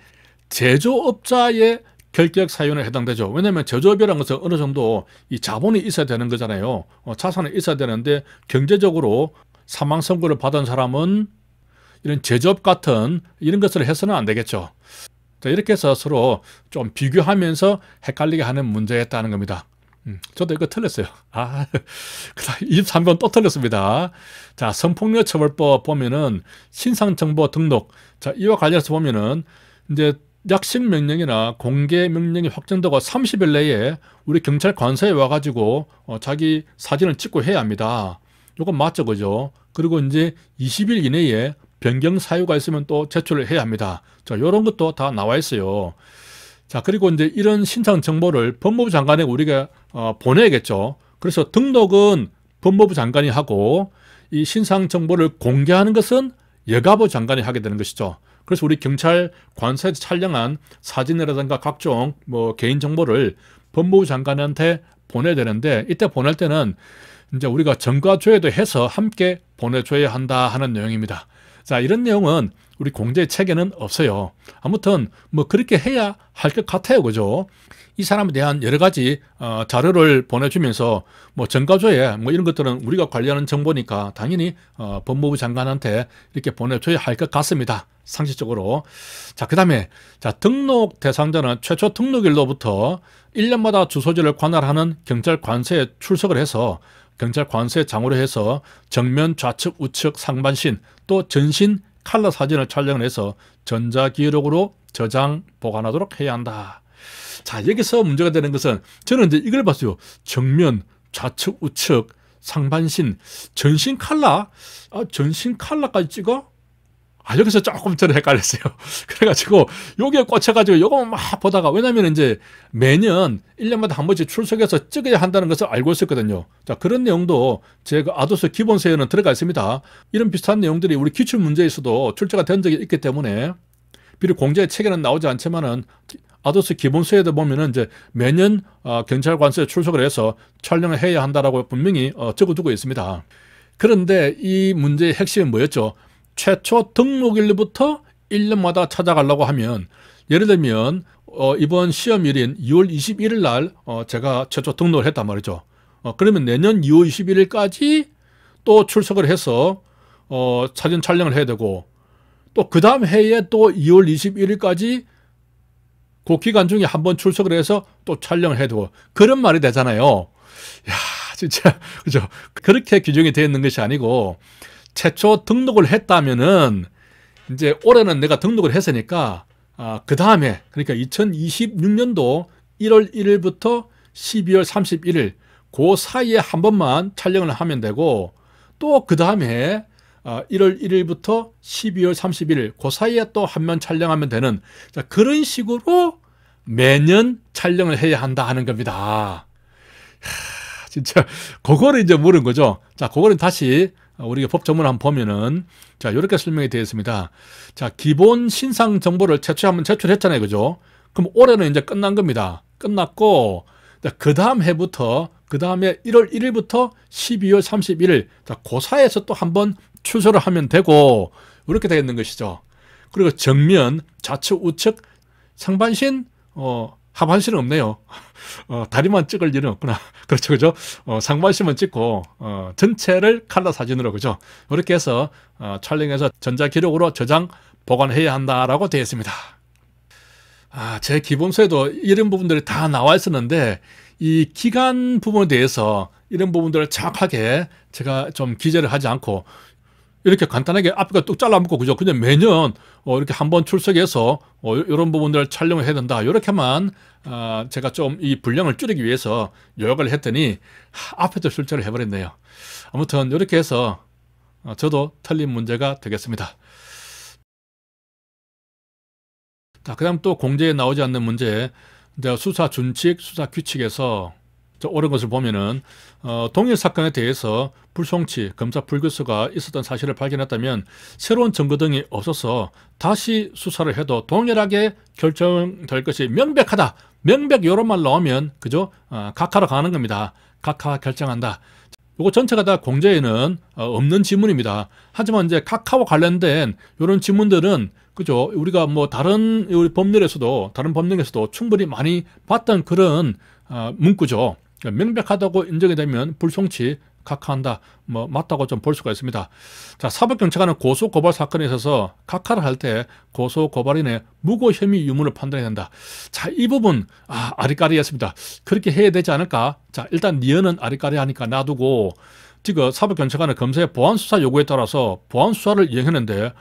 제조업자의 결격 사유에 해당되죠. 왜냐하면 제조업이라는 것은 어느 정도 이 자본이 있어야 되는 거잖아요. 자산이 있어야 되는데 경제적으로 사망 선고를 받은 사람은 이런 제조업 같은 이런 것을 해서는 안 되겠죠. 자, 이렇게 해서 서로 좀 비교하면서 헷갈리게 하는 문제였다는 겁니다. 저도 이거 틀렸어요. 23번 또 틀렸습니다. 자, 성폭력처벌법 보면은 신상정보 등록. 자, 이와 관련해서 보면은 이제 약식 명령이나 공개 명령이 확정되고 30일 내에 우리 경찰 관서에 와가지고 자기 사진을 찍고 해야 합니다. 이건 맞죠, 그죠? 그리고 이제 20일 이내에 변경 사유가 있으면 또 제출을 해야 합니다. 자, 이런 것도 다 나와 있어요. 자, 그리고 이제 이런 신상 정보를 법무부 장관에 우리가 보내야겠죠. 그래서 등록은 법무부 장관이 하고 이 신상 정보를 공개하는 것은 여가부 장관이 하게 되는 것이죠. 그래서 우리 경찰 관서에서 촬영한 사진이라든가 각종 개인 정보를 법무부 장관한테 보내야 되는데, 이때 보낼 때는 이제 우리가 전과 조회도 해서 함께 보내줘야 한다 하는 내용입니다. 자, 이런 내용은 우리 공제 체계는 없어요. 아무튼 그렇게 해야 할 것 같아요, 그죠? 이 사람에 대한 여러 가지 자료를 보내주면서 전과조회 이런 것들은 우리가 관리하는 정보니까 당연히 법무부 장관한테 이렇게 보내줘야 할 것 같습니다, 상식적으로. 자, 그 다음에 등록 대상자는 최초 등록일로부터 1년마다 주소지를 관할하는 경찰 관서에 출석을 해서 경찰 관서에 장으로 해서 정면, 좌측, 우측, 상반신 또 전신 칼라 사진을 촬영을 해서 전자기록으로 저장, 보관하도록 해야 한다. 자, 여기서 문제가 되는 것은 저는 이제 이걸 봤어요. 정면, 좌측, 우측, 상반신, 전신 칼라? 전신 칼라까지 찍어? 여기서 조금 저는 헷갈렸어요. 그래가지고 여기에 꽂혀가지고 요거만 막 보다가, 왜냐면 이제 매년 1년마다 한 번씩 출석해서 찍어야 한다는 것을 알고 있었거든요. 자, 그런 내용도 제가 아도스 기본서에는 들어가 있습니다. 이런 비슷한 내용들이 우리 기출문제에서도 출제가 된 적이 있기 때문에, 비록 공제의 체계는 나오지 않지만은 아도스 기본서에도 보면은 이제 매년 경찰 관서에 출석을 해서 촬영을 해야 한다라고 분명히 적어두고 있습니다. 그런데 이 문제의 핵심은 뭐였죠? 최초 등록일부터 1년마다 찾아가려고 하면, 예를 들면 이번 시험일인 2월 21일 날 제가 최초 등록을 했단 말이죠. 그러면 내년 2월 21일까지 또 출석을 해서 사진 촬영을 해야 되고, 또 그 다음 해에 또 2월 21일까지 그 기간 중에 한번 출석을 해서 또 촬영을 해야 되고, 그런 말이 되잖아요. 야, 진짜 그죠? 그렇게 규정이 되어 있는 것이 아니고, 최초 등록을 했다면은 이제 올해는 내가 등록을 했으니까 그 다음에, 그러니까 2026년도 1월 1일부터 12월 31일 그 사이에 한 번만 촬영을 하면 되고, 또 그 다음에 1월 1일부터 12월 31일 그 사이에 또 한 번 촬영하면 되는, 자, 그런 식으로 매년 촬영을 해야 한다 하는 겁니다. 진짜 그거를 이제 물은 거죠. 자, 그거는 다시 우리가 법 전문을 한번 보면은, 자, 이렇게 설명이 되어 있습니다. 자, 기본 신상 정보를 최초에 한번 제출했잖아요, 그죠? 그럼 올해는 이제 끝난 겁니다. 끝났고, 그 다음 해부터, 그 다음에 1월 1일부터 12월 31일, 자, 그 사이에서 또 한번 출소를 하면 되고, 이렇게 되어 있는 것이죠. 그리고 정면, 좌측, 우측, 상반신, 하반신은 없네요. 다리만 찍을 일은 없구나. 그렇죠, 그죠? 상반신만 찍고, 전체를 칼라 사진으로, 그죠? 이렇게 해서, 촬영해서 전자기록으로 저장, 보관해야 한다라고 되어 있습니다. 제 기본서에도 이런 부분들이 다 나와 있었는데, 이 기간 부분에 대해서 이런 부분들을 정확하게 제가 좀 기재를 하지 않고, 이렇게 간단하게 앞에가 뚝 잘라먹고, 그죠? 그냥 매년 이렇게 한번 출석해서 이런 부분들을 촬영을 해야 된다, 이렇게만 제가 좀 이 분량을 줄이기 위해서 요약을 했더니 앞에도 출제를 해버렸네요. 아무튼 이렇게 해서 저도 틀린 문제가 되겠습니다. 자, 그 다음 또 공제에 나오지 않는 문제, 수사 준칙, 수사 규칙에서 옳은 것을 보면은 동일 사건에 대해서 불송치, 검사 불교수가 있었던 사실을 발견했다면 새로운 증거 등이 없어서 다시 수사를 해도 동일하게 결정될 것이 명백하다. 명백 이런 말 나오면, 그죠? 각하로 가는 겁니다. 각하 결정한다. 이거 전체가 다 공제에는 없는 지문입니다. 하지만 이제 각하와 관련된 이런 지문들은, 그죠? 우리가 다른 우리 법률에서도, 다른 법령에서도 충분히 많이 봤던 그런 문구죠. 명백하다고 인정이 되면 불송치, 각하한다. 뭐 맞다고 좀 볼 수가 있습니다. 자, 사법경찰관은 고소고발 사건에 있어서 각하를 할 때 고소고발인의 무고 혐의 유무를 판단해야 된다. 자, 이 부분 아리까리했습니다. 그렇게 해야 되지 않을까? 자, 일단 니은은 아리까리하니까 놔두고 지금 사법경찰관은 검사의 보안수사 요구에 따라서 보안수사를 이행했는데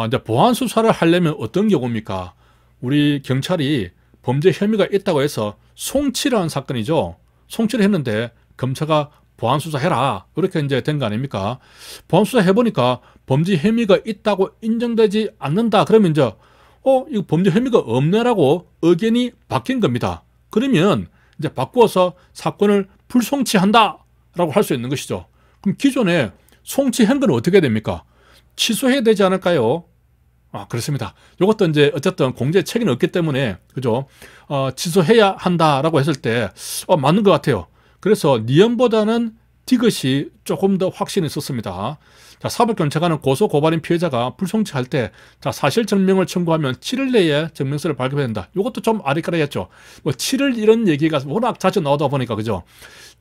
이제 보안수사를 하려면 어떤 경우입니까? 우리 경찰이 범죄 혐의가 있다고 해서 송치를 한 사건이죠. 송치를 했는데 검사가 보안수사해라. 이렇게 이제 된 거 아닙니까? 보안수사 해보니까 범죄 혐의가 있다고 인정되지 않는다. 그러면 이제 이거 범죄 혐의가 없네라고 의견이 바뀐 겁니다. 그러면 이제 바꾸어서 사건을 불송치한다 라고 할 수 있는 것이죠. 그럼 기존에 송치한 건 어떻게 됩니까? 취소해야 되지 않을까요? 그렇습니다. 이것도 이제 어쨌든 공제 책임이 없기 때문에, 그죠? 취소해야 한다라고 했을 때, 맞는 것 같아요. 그래서 니은보다는 디귿이 조금 더 확신이 있었습니다. 자, 사법경찰관은 고소고발인 피해자가 불송치할 때, 자, 사실증명을 청구하면 7일 내에 증명서를 발급해야 된다. 이것도 좀 아리까리했죠. 뭐 7일 이런 얘기가 워낙 자주 나오다 보니까, 그죠?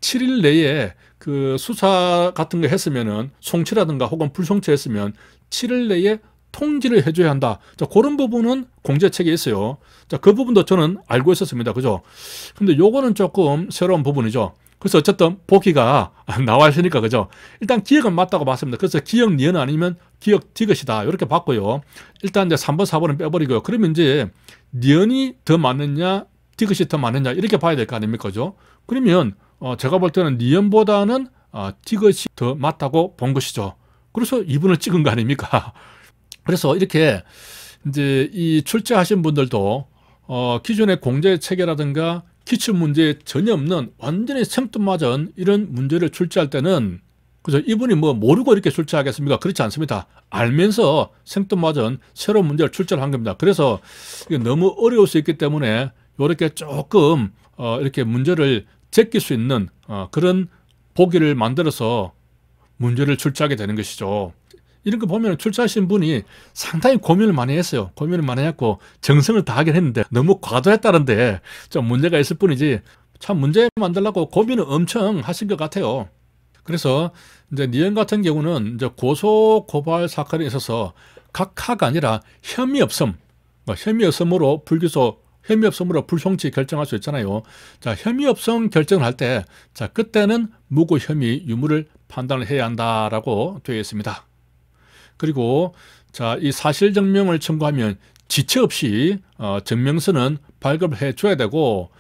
7일 내에 그 수사 같은 거 했으면은 송치라든가 혹은 불송치 했으면 7일 내에 통지를 해줘야 한다. 자, 그런 부분은 공제책에 있어요. 자, 그 부분도 저는 알고 있었습니다. 그죠? 근데 요거는 조금 새로운 부분이죠. 그래서 어쨌든 보기가 나와 있으니까, 그죠? 일단 기억은 맞다고 봤습니다. 그래서 기억 니은 아니면 기억 디귿이다. 이렇게 봤고요. 일단 이제 3번, 4번은 빼버리고요. 그러면 이제 니은이 더 맞느냐, 디귿이 더 맞느냐, 이렇게 봐야 될 거 아닙니까? 그죠? 그러면 제가 볼 때는 니은보다는 디귿이 더 맞다고 본 것이죠. 그래서 2분을 찍은 거 아닙니까? 그래서 이렇게 이제 이 출제하신 분들도 기존의 공제 체계라든가 기출 문제에 전혀 없는 완전히 생뚱맞은 이런 문제를 출제할 때는, 그죠? 이분이 뭐 모르고 이렇게 출제하겠습니까? 그렇지 않습니다. 알면서 생뚱맞은 새로운 문제를 출제를 한 겁니다. 그래서 이게 너무 어려울 수 있기 때문에 이렇게 조금 이렇게 문제를 제낄 수 있는 그런 보기를 만들어서 문제를 출제하게 되는 것이죠. 이런 거 보면 출제하신 분이 상당히 고민을 많이 했어요. 고민을 많이 했고 정성을 다하긴 했는데 너무 과도했다는데 좀 문제가 있을 뿐이지, 참 문제 만들려고 고민을 엄청 하신 것 같아요. 그래서 이제 니은 같은 경우는 이제 고소 고발 사건에 있어서 각하가 아니라 혐의 없음, 혐의 없음으로 불기소, 혐의 없음으로 불송치 결정할 수 있잖아요. 자, 혐의 없음 결정을 할 때, 자, 그때는 무고 혐의 유무를 판단을 해야 한다라고 되어 있습니다. 그리고 자, 이 사실 증명을 청구하면 지체 없이 증명서는 발급을 해 줘야 되고,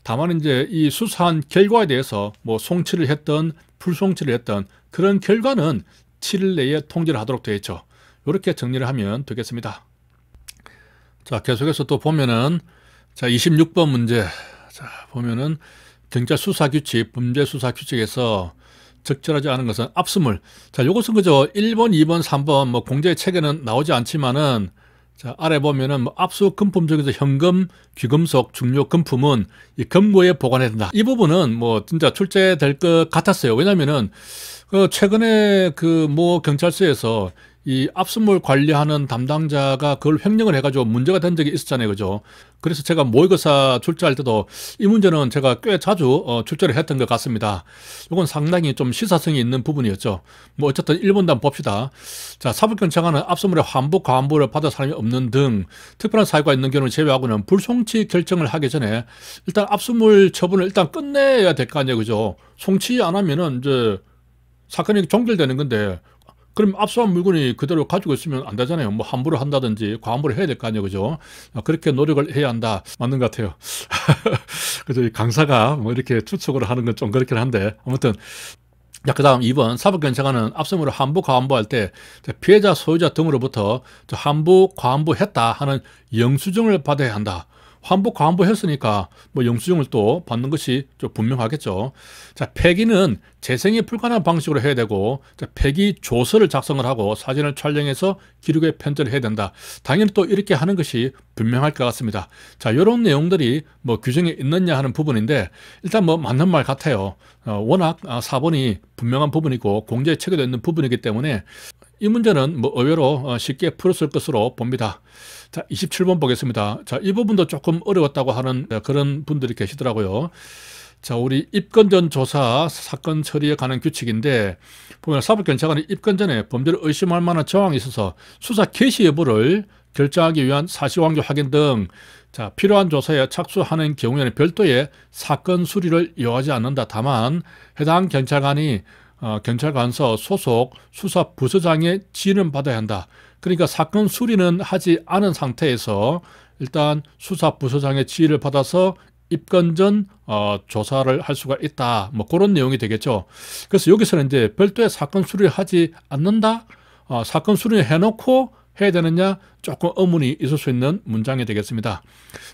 다만 이제 이 수사한 결과에 대해서 뭐 송치를 했던 불송치를 했던 그런 결과는 7일 내에 통지를 하도록 되어 있죠. 이렇게 정리를 하면 되겠습니다. 자, 계속해서 또 보면은, 자, 26번 문제. 자, 보면은 경찰 수사 규칙, 범죄 수사 규칙에서 적절하지 않은 것은 압수물. 자, 요것은 그죠? 1번, 2번, 3번 뭐 공제 책에는 나오지 않지만은, 자, 아래 보면은 뭐 압수 금품 중에서 현금, 귀금속, 중요 금품은 이 금고에 보관해야 된다. 이 부분은 뭐 진짜 출제될 것 같았어요. 왜냐면은 그 최근에 그 뭐 경찰서에서 이 압수물 관리하는 담당자가 그걸 횡령을 해가지고 문제가 된 적이 있었잖아요. 그죠? 그래서 제가 모의고사 출제할 때도 이 문제는 제가 꽤 자주 출제를 했던 것 같습니다. 이건 상당히 좀 시사성이 있는 부분이었죠. 뭐 어쨌든 1번도 한번 봅시다. 자, 사법경찰관은 압수물의 환부, 과환부를 받을 사람이 없는 등 특별한 사유가 있는 경우를 제외하고는 불송치 결정을 하기 전에 일단 압수물 처분을 일단 끝내야 될 거 아니에요. 그죠? 송치 안 하면은 이제 사건이 종결되는 건데, 그럼 압수한 물건이 그대로 가지고 있으면 안 되잖아요. 뭐 환부를 한다든지 과환부를 해야 될 거 아니에요. 그죠? 그렇게 노력을 해야 한다. 맞는 것 같아요. 그죠? 이 강사가 뭐 이렇게 추측으로 하는 건 좀 그렇긴 한데, 아무튼. 자, 그 다음 2번. 사법경찰관은 압수물을 환부, 과환부 할 때 피해자, 소유자 등으로부터 환부, 과환부 했다 하는 영수증을 받아야 한다. 환부, 과환부 했으니까 뭐 영수증을 또 받는 것이 좀 분명하겠죠. 자, 폐기는 재생이 불가능한 방식으로 해야 되고, 자, 폐기 조서를 작성을 하고 사진을 촬영해서 기록에 편집을 해야 된다. 당연히 또 이렇게 하는 것이 분명할 것 같습니다. 자, 이런 내용들이 뭐 규정에 있느냐 하는 부분인데, 일단 뭐 맞는 말 같아요. 워낙 4번이 분명한 부분이고 공제에 체계되어 있는 부분이기 때문에 이 문제는 뭐 의외로 쉽게 풀었을 것으로 봅니다. 자, 27번 보겠습니다. 자, 이 부분도 조금 어려웠다고 하는 그런 분들이 계시더라고요. 자, 우리 입건 전 조사 사건 처리에 관한 규칙인데 보면 사법경찰관이 입건 전에 범죄를 의심할 만한 정황이 있어서 수사 개시 여부를 결정하기 위한 사실관계 확인 등 자, 필요한 조사에 착수하는 경우에는 별도의 사건 수리를 요하지 않는다. 다만 해당 경찰관이 경찰관서 소속 수사부서장의 지휘는 받아야 한다. 그러니까 사건 수리는 하지 않은 상태에서 일단 수사부서장의 지휘를 받아서 입건 전 조사를 할 수가 있다. 뭐 그런 내용이 되겠죠. 그래서 여기서는 이제 별도의 사건 수리를 하지 않는다. 사건 수리를 해놓고 해야 되느냐 조금 의문이 있을 수 있는 문장이 되겠습니다.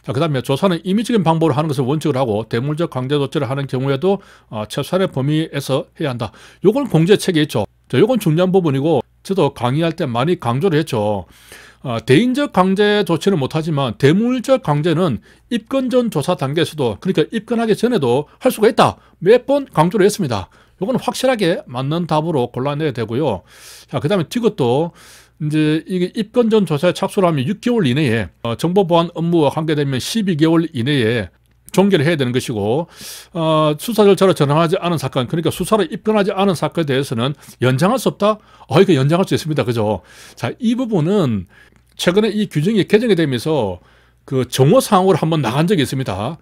자, 그 다음에 조사는 임의적인 방법으로 하는 것을 원칙을 하고 대물적 강제 조치를 하는 경우에도 최소한의 범위에서 해야 한다. 요건 공제책에 있죠. 자, 요건 중요한 부분이고 저도 강의할 때 많이 강조를 했죠. 대인적 강제 조치는 못하지만 대물적 강제는 입건 전 조사 단계에서도 그러니까 입건하기 전에도 할 수가 있다. 몇 번 강조를 했습니다. 요건 확실하게 맞는 답으로 골라내야 되고요. 자, 그 다음에 이것도 이제 이게 입건 전 조사에 착수를 하면 6개월 이내에 정보보안 업무와 관계되면 12개월 이내에 종결을 해야 되는 것이고 수사 절차를 전환하지 않은 사건 그러니까 수사를 입건하지 않은 사건에 대해서는 연장할 수 없다? 이거 연장할 수 있습니다. 그죠? 자, 이 부분은 최근에 이 규정이 개정이 되면서 그 정오사항으로 한번 나간 적이 있습니다.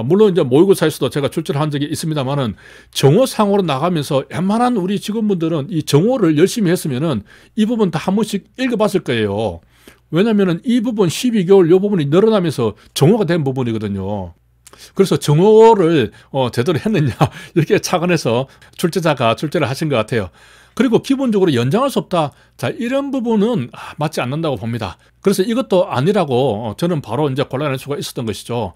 물론 이제 모의고사에서도 제가 출제를 한 적이 있습니다만은 정오상으로 나가면서 웬만한 우리 직원분들은 이 정오를 열심히 했으면은 이 부분 다 한 번씩 읽어봤을 거예요. 왜냐면은 이 부분 12개월 이 부분이 늘어나면서 정오가 된 부분이거든요. 그래서 정오를 제대로 했느냐 이렇게 착안해서 출제자가 출제를 하신 것 같아요. 그리고 기본적으로 연장할 수 없다. 자, 이런 부분은 맞지 않는다고 봅니다. 그래서 이것도 아니라고 저는 바로 이제 골라낼 수가 있었던 것이죠.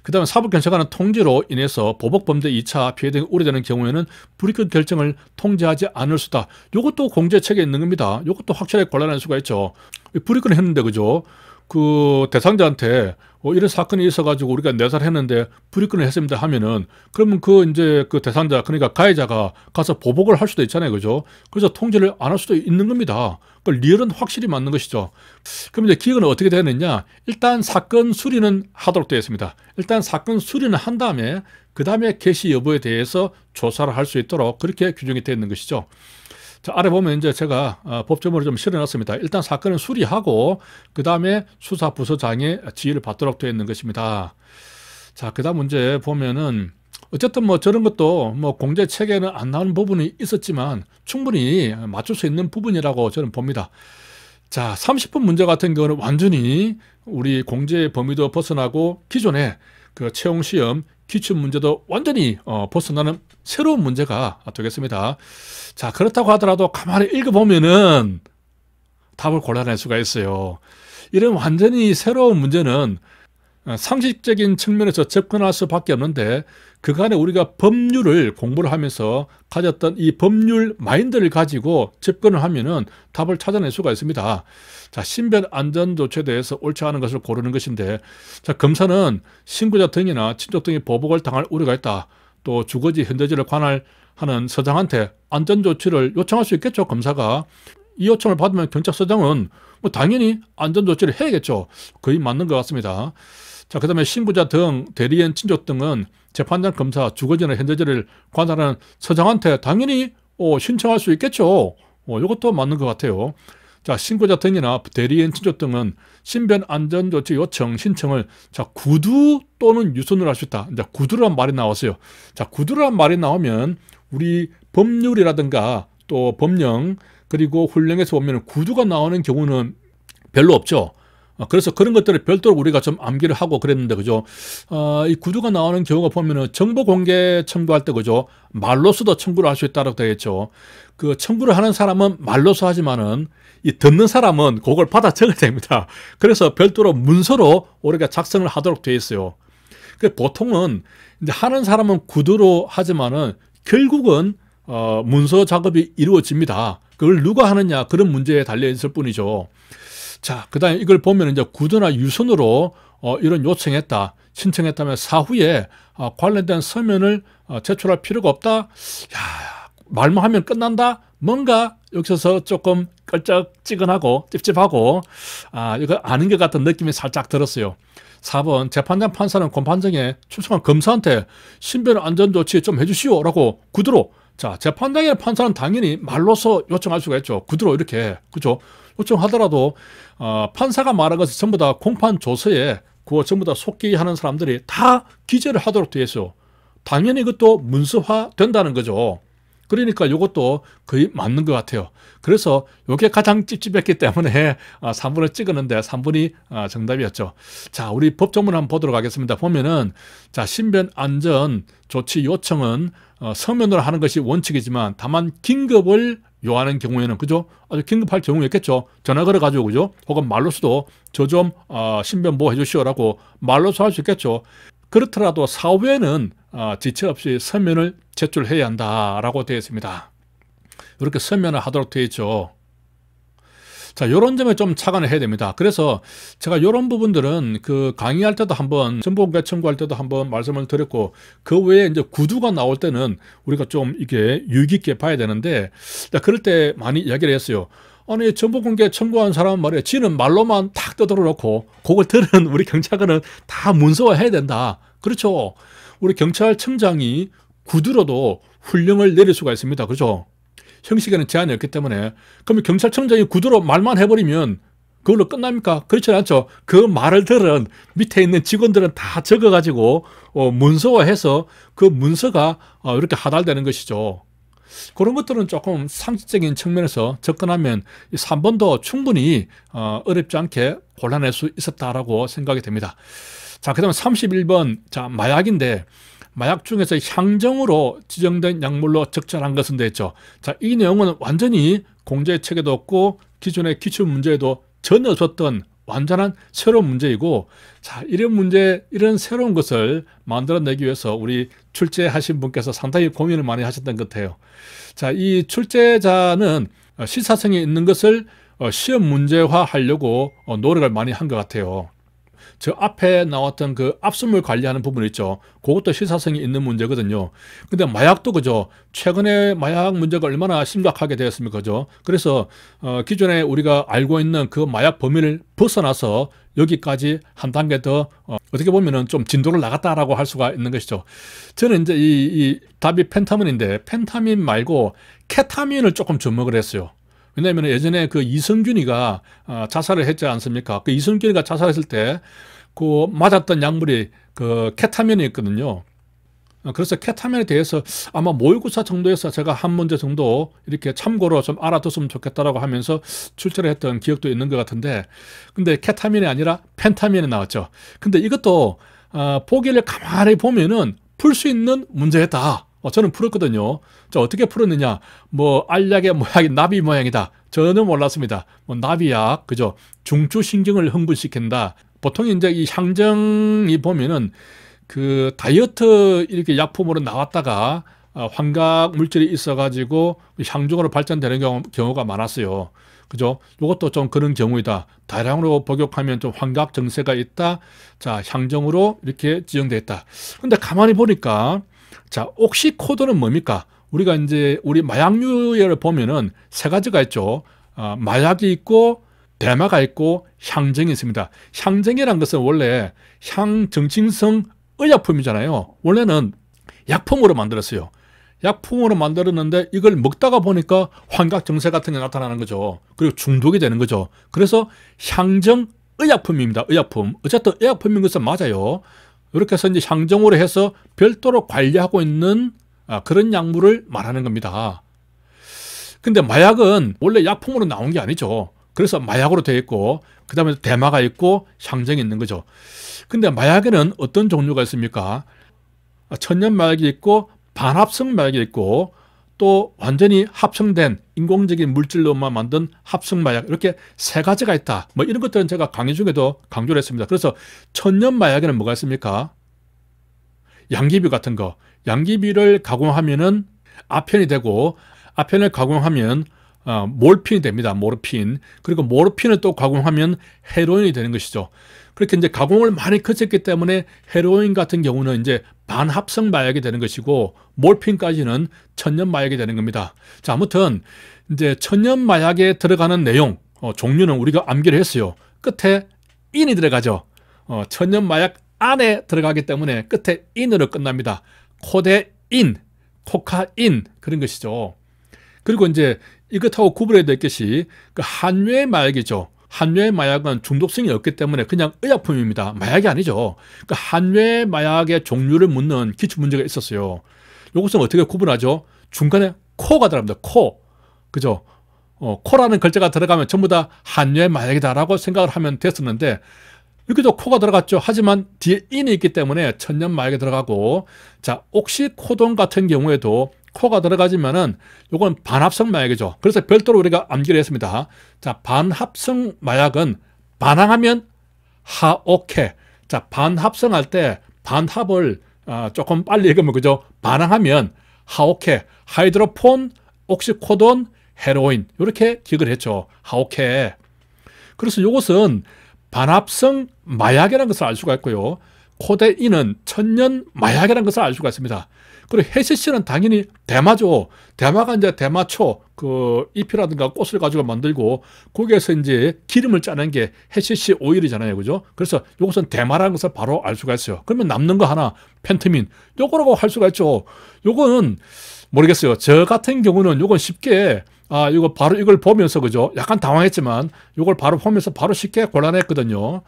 그 다음에 사법경찰관은 통지로 인해서 보복범죄 2차 피해 등이 우려되는 경우에는 불이익 결정을 통지하지 않을 수다. 이것도 공제책에 있는 겁니다. 이것도 확실하게 골라낼 수가 있죠. 불이익은 했는데 그죠? 그 대상자한테 이런 사건이 있어가지고 우리가 내살했는데 불이익을 했습니다 하면은 그러면 그 대상자 그러니까 가해자가 가서 보복을 할 수도 있잖아요, 그죠? 그래서 통지를 안 할 수도 있는 겁니다. 그 리얼은 확실히 맞는 것이죠. 그럼 이제 기억은 어떻게 되느냐? 일단 사건 수리는 하도록 되어 있습니다. 일단 사건 수리는 한 다음에 그 다음에 개시 여부에 대해서 조사를 할 수 있도록 그렇게 규정이 되어 있는 것이죠. 자, 아래 보면 이제 제가 법조문을 좀 실어놨습니다. 일단 사건을 수리하고 그 다음에 수사부서장의 지휘를 받도록 되어 있는 것입니다. 자, 그 다음 문제 보면은 어쨌든 뭐 저런 것도 뭐 공제 체계는 안 나오는 부분이 있었지만 충분히 맞출 수 있는 부분이라고 저는 봅니다. 자, 30분 문제 같은 경우는 완전히 우리 공제 범위도 벗어나고 기존의 그 채용시험 기출 문제도 완전히 벗어나는 새로운 문제가 되겠습니다. 자, 그렇다고 하더라도 가만히 읽어보면은 답을 골라낼 수가 있어요. 이런 완전히 새로운 문제는 상식적인 측면에서 접근할 수밖에 없는데 그간에 우리가 법률을 공부를 하면서 가졌던 이 법률 마인드를 가지고 접근을 하면은 답을 찾아낼 수가 있습니다. 자, 신변 안전 조치에 대해서 옳지 않은 것을 고르는 것인데 자, 검사는 신고자 등이나 친족 등이 보복을 당할 우려가 있다. 또 주거지 현저지를 관할하는 서장한테 안전 조치를 요청할 수 있겠죠, 검사가. 이 요청을 받으면 경찰서장은 뭐 당연히 안전 조치를 해야겠죠. 거의 맞는 것 같습니다. 자, 그 다음에 신고자 등 대리인 친족 등은 재판장 검사 주거지나 현저지를 관할하는 서장한테 당연히 신청할 수 있겠죠. 이것도 맞는 것 같아요. 자, 신고자 등이나 대리인 친족 등은 신변 안전조치 요청 신청을 자, 구두 또는 유선으로 할 수 있다. 이제 구두란 말이 나왔어요. 자, 구두란 말이 나오면 우리 법률이라든가 또 법령 그리고 훈령에서 보면 구두가 나오는 경우는 별로 없죠. 그래서 그런 것들을 별도로 우리가 좀 암기를 하고 그랬는데, 그죠? 이 구두가 나오는 경우가 보면은 정보 공개 청구할 때, 그죠? 말로서도 청구를 할 수 있다고 되어 있죠. 그 청구를 하는 사람은 말로서 하지만은 이 듣는 사람은 그걸 받아 적어야 됩니다. 그래서 별도로 문서로 우리가 작성을 하도록 되어 있어요. 그 보통은 이제 하는 사람은 구두로 하지만은 결국은 문서 작업이 이루어집니다. 그걸 누가 하느냐 그런 문제에 달려 있을 뿐이죠. 자, 그 다음에 이걸 보면 이제 구두나 유선으로 이런 요청했다, 신청했다면 사후에 관련된 서면을 제출할 필요가 없다. 야, 말만 하면 끝난다? 뭔가 여기서 조금 끌쩍지근하고 찝찝하고 이거 아닌 것 같은 느낌이 살짝 들었어요. 4번 재판장 판사는 공판정에 출석한 검사한테 신변 안전 조치 좀 해주시오 라고 구두로. 자, 재판장의 판사는 당연히 말로서 요청할 수가 있죠. 구두로 이렇게, 그죠? 요청하더라도 판사가 말한 것을 전부 다 공판 조서에 그거 전부 다 속기하는 사람들이 다 기재를 하도록 되어 있어요. 당연히 이것도 문서화 된다는 거죠. 그러니까 이것도 거의 맞는 것 같아요. 그래서 이게 가장 찝찝했기 때문에 3번을 찍었는데 3번이 정답이었죠. 자, 우리 법조문 한번 보도록 하겠습니다. 보면은, 자, 신변 안전 조치 요청은 서면으로 하는 것이 원칙이지만 다만 긴급을 요하는 경우에는, 그죠? 아주 긴급할 경우였겠죠. 전화 걸어가지고, 그죠? 혹은 말로서도 저 좀 신변 보호해 주시오라고 말로서 할 수 있겠죠. 그렇더라도 사후에는 지체 없이 서면을 제출해야 한다라고 되어 있습니다. 이렇게 서면을 하도록 되어 있죠. 자, 요런 점에 좀 착안을 해야 됩니다. 그래서 제가 요런 부분들은 그 강의할 때도 한번, 정보공개 청구할 때도 한번 말씀을 드렸고, 그 외에 이제 구두가 나올 때는 우리가 좀 이게 유의 깊게 봐야 되는데, 그럴 때 많이 이야기를 했어요. 아니, 정보공개 청구한 사람은 말이야, 지는 말로만 탁 떠들어 놓고, 그걸 들은 우리 경찰관은 다 문서화 해야 된다. 그렇죠. 우리 경찰청장이 구두로도 훈령을 내릴 수가 있습니다. 그렇죠. 형식에는 제한이 없기 때문에. 그러면 경찰청장이 구두로 말만 해버리면 그걸로 끝납니까? 그렇지 않죠. 그 말을 들은 밑에 있는 직원들은 다 적어가지고 문서화해서 그 문서가 이렇게 하달되는 것이죠. 그런 것들은 조금 상식적인 측면에서 접근하면 이 3번도 충분히 어렵지 않게 골라낼 수 있었다라고 생각이 됩니다. 자, 그 다음에 31번. 자, 마약인데, 마약 중에서 향정으로 지정된 약물로 적절한 것은 되었죠. 자, 이 내용은 완전히 공제 체계도 없고 기존의 기출 문제에도 전혀 없었던 완전한 새로운 문제이고, 자, 이런 문제, 이런 새로운 것을 만들어내기 위해서 우리 출제하신 분께서 상당히 고민을 많이 하셨던 것 같아요. 자, 이 출제자는 시사성이 있는 것을 시험 문제화 하려고 노력을 많이 한 것 같아요. 저 앞에 나왔던 그 압수물 관리하는 부분 있죠. 그것도 시사성이 있는 문제거든요. 근데 마약도 그죠. 최근에 마약 문제가 얼마나 심각하게 되었습니까? 그죠. 그래서 기존에 우리가 알고 있는 그 마약 범위를 벗어나서 여기까지 한 단계 더 어떻게 보면은 좀 진도를 나갔다라고 할 수가 있는 것이죠. 저는 이제 이 답이 펜타민인데, 펜타민 말고 케타민을 조금 접목을 했어요. 왜냐하면 예전에 그 이성균이가 자살을 했지 않습니까? 그 이성균이가 자살했을 때 그 맞았던 약물이 그 케타민이었거든요. 그래서 케타민에 대해서 아마 모의고사 정도에서 제가 한 문제 정도 이렇게 참고로 좀 알아뒀으면 좋겠다라고 하면서 출제를 했던 기억도 있는 것 같은데, 근데 케타민이 아니라 펜타민이 나왔죠. 근데 이것도 보기를 가만히 보면은 풀 수 있는 문제였다. 저는 풀었거든요. 자, 어떻게 풀었느냐? 뭐 알약의 모양이 나비 모양이다. 전혀 몰랐습니다. 뭐 나비약, 그죠? 중추신경을 흥분시킨다. 보통 이제 이 향정이 보면은 그 다이어트 이렇게 약품으로 나왔다가 환각 물질이 있어가지고 향정으로 발전되는 경우가 많았어요. 그죠? 이것도 좀 그런 경우이다. 다량으로 복용하면 좀 환각 증세가 있다. 자, 향정으로 이렇게 지정되어 있다. 근데 가만히 보니까, 자, 옥시코드는 뭡니까? 우리가 이제 우리 마약류를 보면은 세 가지가 있죠. 마약이 있고, 대마가 있고, 향정이 있습니다. 향정이란 것은 원래 향정신성 의약품이잖아요. 원래는 약품으로 만들었어요. 약품으로 만들었는데 이걸 먹다가 보니까 환각 증세 같은 게 나타나는 거죠. 그리고 중독이 되는 거죠. 그래서 향정 의약품입니다. 의약품. 어쨌든 의약품인 것은 맞아요. 이렇게 해서 이제 향정으로 해서 별도로 관리하고 있는 그런 약물을 말하는 겁니다. 근데 마약은 원래 약품으로 나온 게 아니죠. 그래서 마약으로 되어 있고, 그 다음에 대마가 있고, 향정이 있는 거죠. 근데 마약에는 어떤 종류가 있습니까? 천연 마약이 있고, 반합성 마약이 있고, 또 완전히 합성된 인공적인 물질로만 만든 합성 마약, 이렇게 세 가지가 있다. 뭐 이런 것들은 제가 강의 중에도 강조를 했습니다. 그래서 천연 마약에는 뭐가 있습니까? 양귀비 같은 거. 양귀비를 가공하면은 아편이 되고, 아편을 가공하면 몰핀이 됩니다. 모르핀. 그리고 모르핀을 또 가공하면 헤로인이 되는 것이죠. 그렇게 이제 가공을 많이 거쳤기 때문에 헤로인 같은 경우는 이제 반합성 마약이 되는 것이고, 몰핀까지는 천연 마약이 되는 겁니다. 자, 아무튼 이제 천연 마약에 들어가는 내용, 종류는 우리가 암기를 했어요. 끝에 인이 들어가죠. 천연 마약 안에 들어가기 때문에 끝에 인으로 끝납니다. 코데인, 코카인 그런 것이죠. 그리고 이제 이것하고 구분해야 될 것이 그 한류의 마약이죠. 한류의 마약은 중독성이 없기 때문에 그냥 의약품입니다. 마약이 아니죠. 그 한류의 마약의 종류를 묻는 기출 문제가 있었어요. 이것은 어떻게 구분하죠? 중간에 코가 들어갑니다. 코. 그죠? 코라는 글자가 들어가면 전부 다 한류의 마약이다라고 생각을 하면 됐었는데 여기도 코가 들어갔죠. 하지만 뒤에 인이 있기 때문에 천연 마약이 들어가고, 자, 옥시코돈 같은 경우에도 코가 들어가지면은 요건 반합성 마약이죠. 그래서 별도로 우리가 암기를 했습니다. 자, 반합성 마약은 반항하면 하오케. 자, 반합성할 때 반합을 조금 빨리 읽으면 그죠? 반항하면 하오케, 하이드로폰, 옥시코돈, 헤로인 이렇게 기억을 했죠. 하오케. 그래서 이것은 반합성 마약이라는 것을 알 수가 있고요. 코데인은 천연 마약이라는 것을 알 수가 있습니다. 그리고 해시씨는 당연히 대마죠. 대마가 이제 대마초 그 잎이라든가 꽃을 가지고 만들고 거기에서 이제 기름을 짜는 게 해시씨 오일이잖아요. 그죠? 그래서 이것은 대마라는 것을 바로 알 수가 있어요. 그러면 남는 거 하나 펜트민 요거라고 할 수가 있죠. 요거는 모르겠어요. 저 같은 경우는 요건 쉽게 이거 바로 이걸 보면서 그죠? 약간 당황했지만 이걸 바로 보면서 바로 쉽게 골라냈거든요.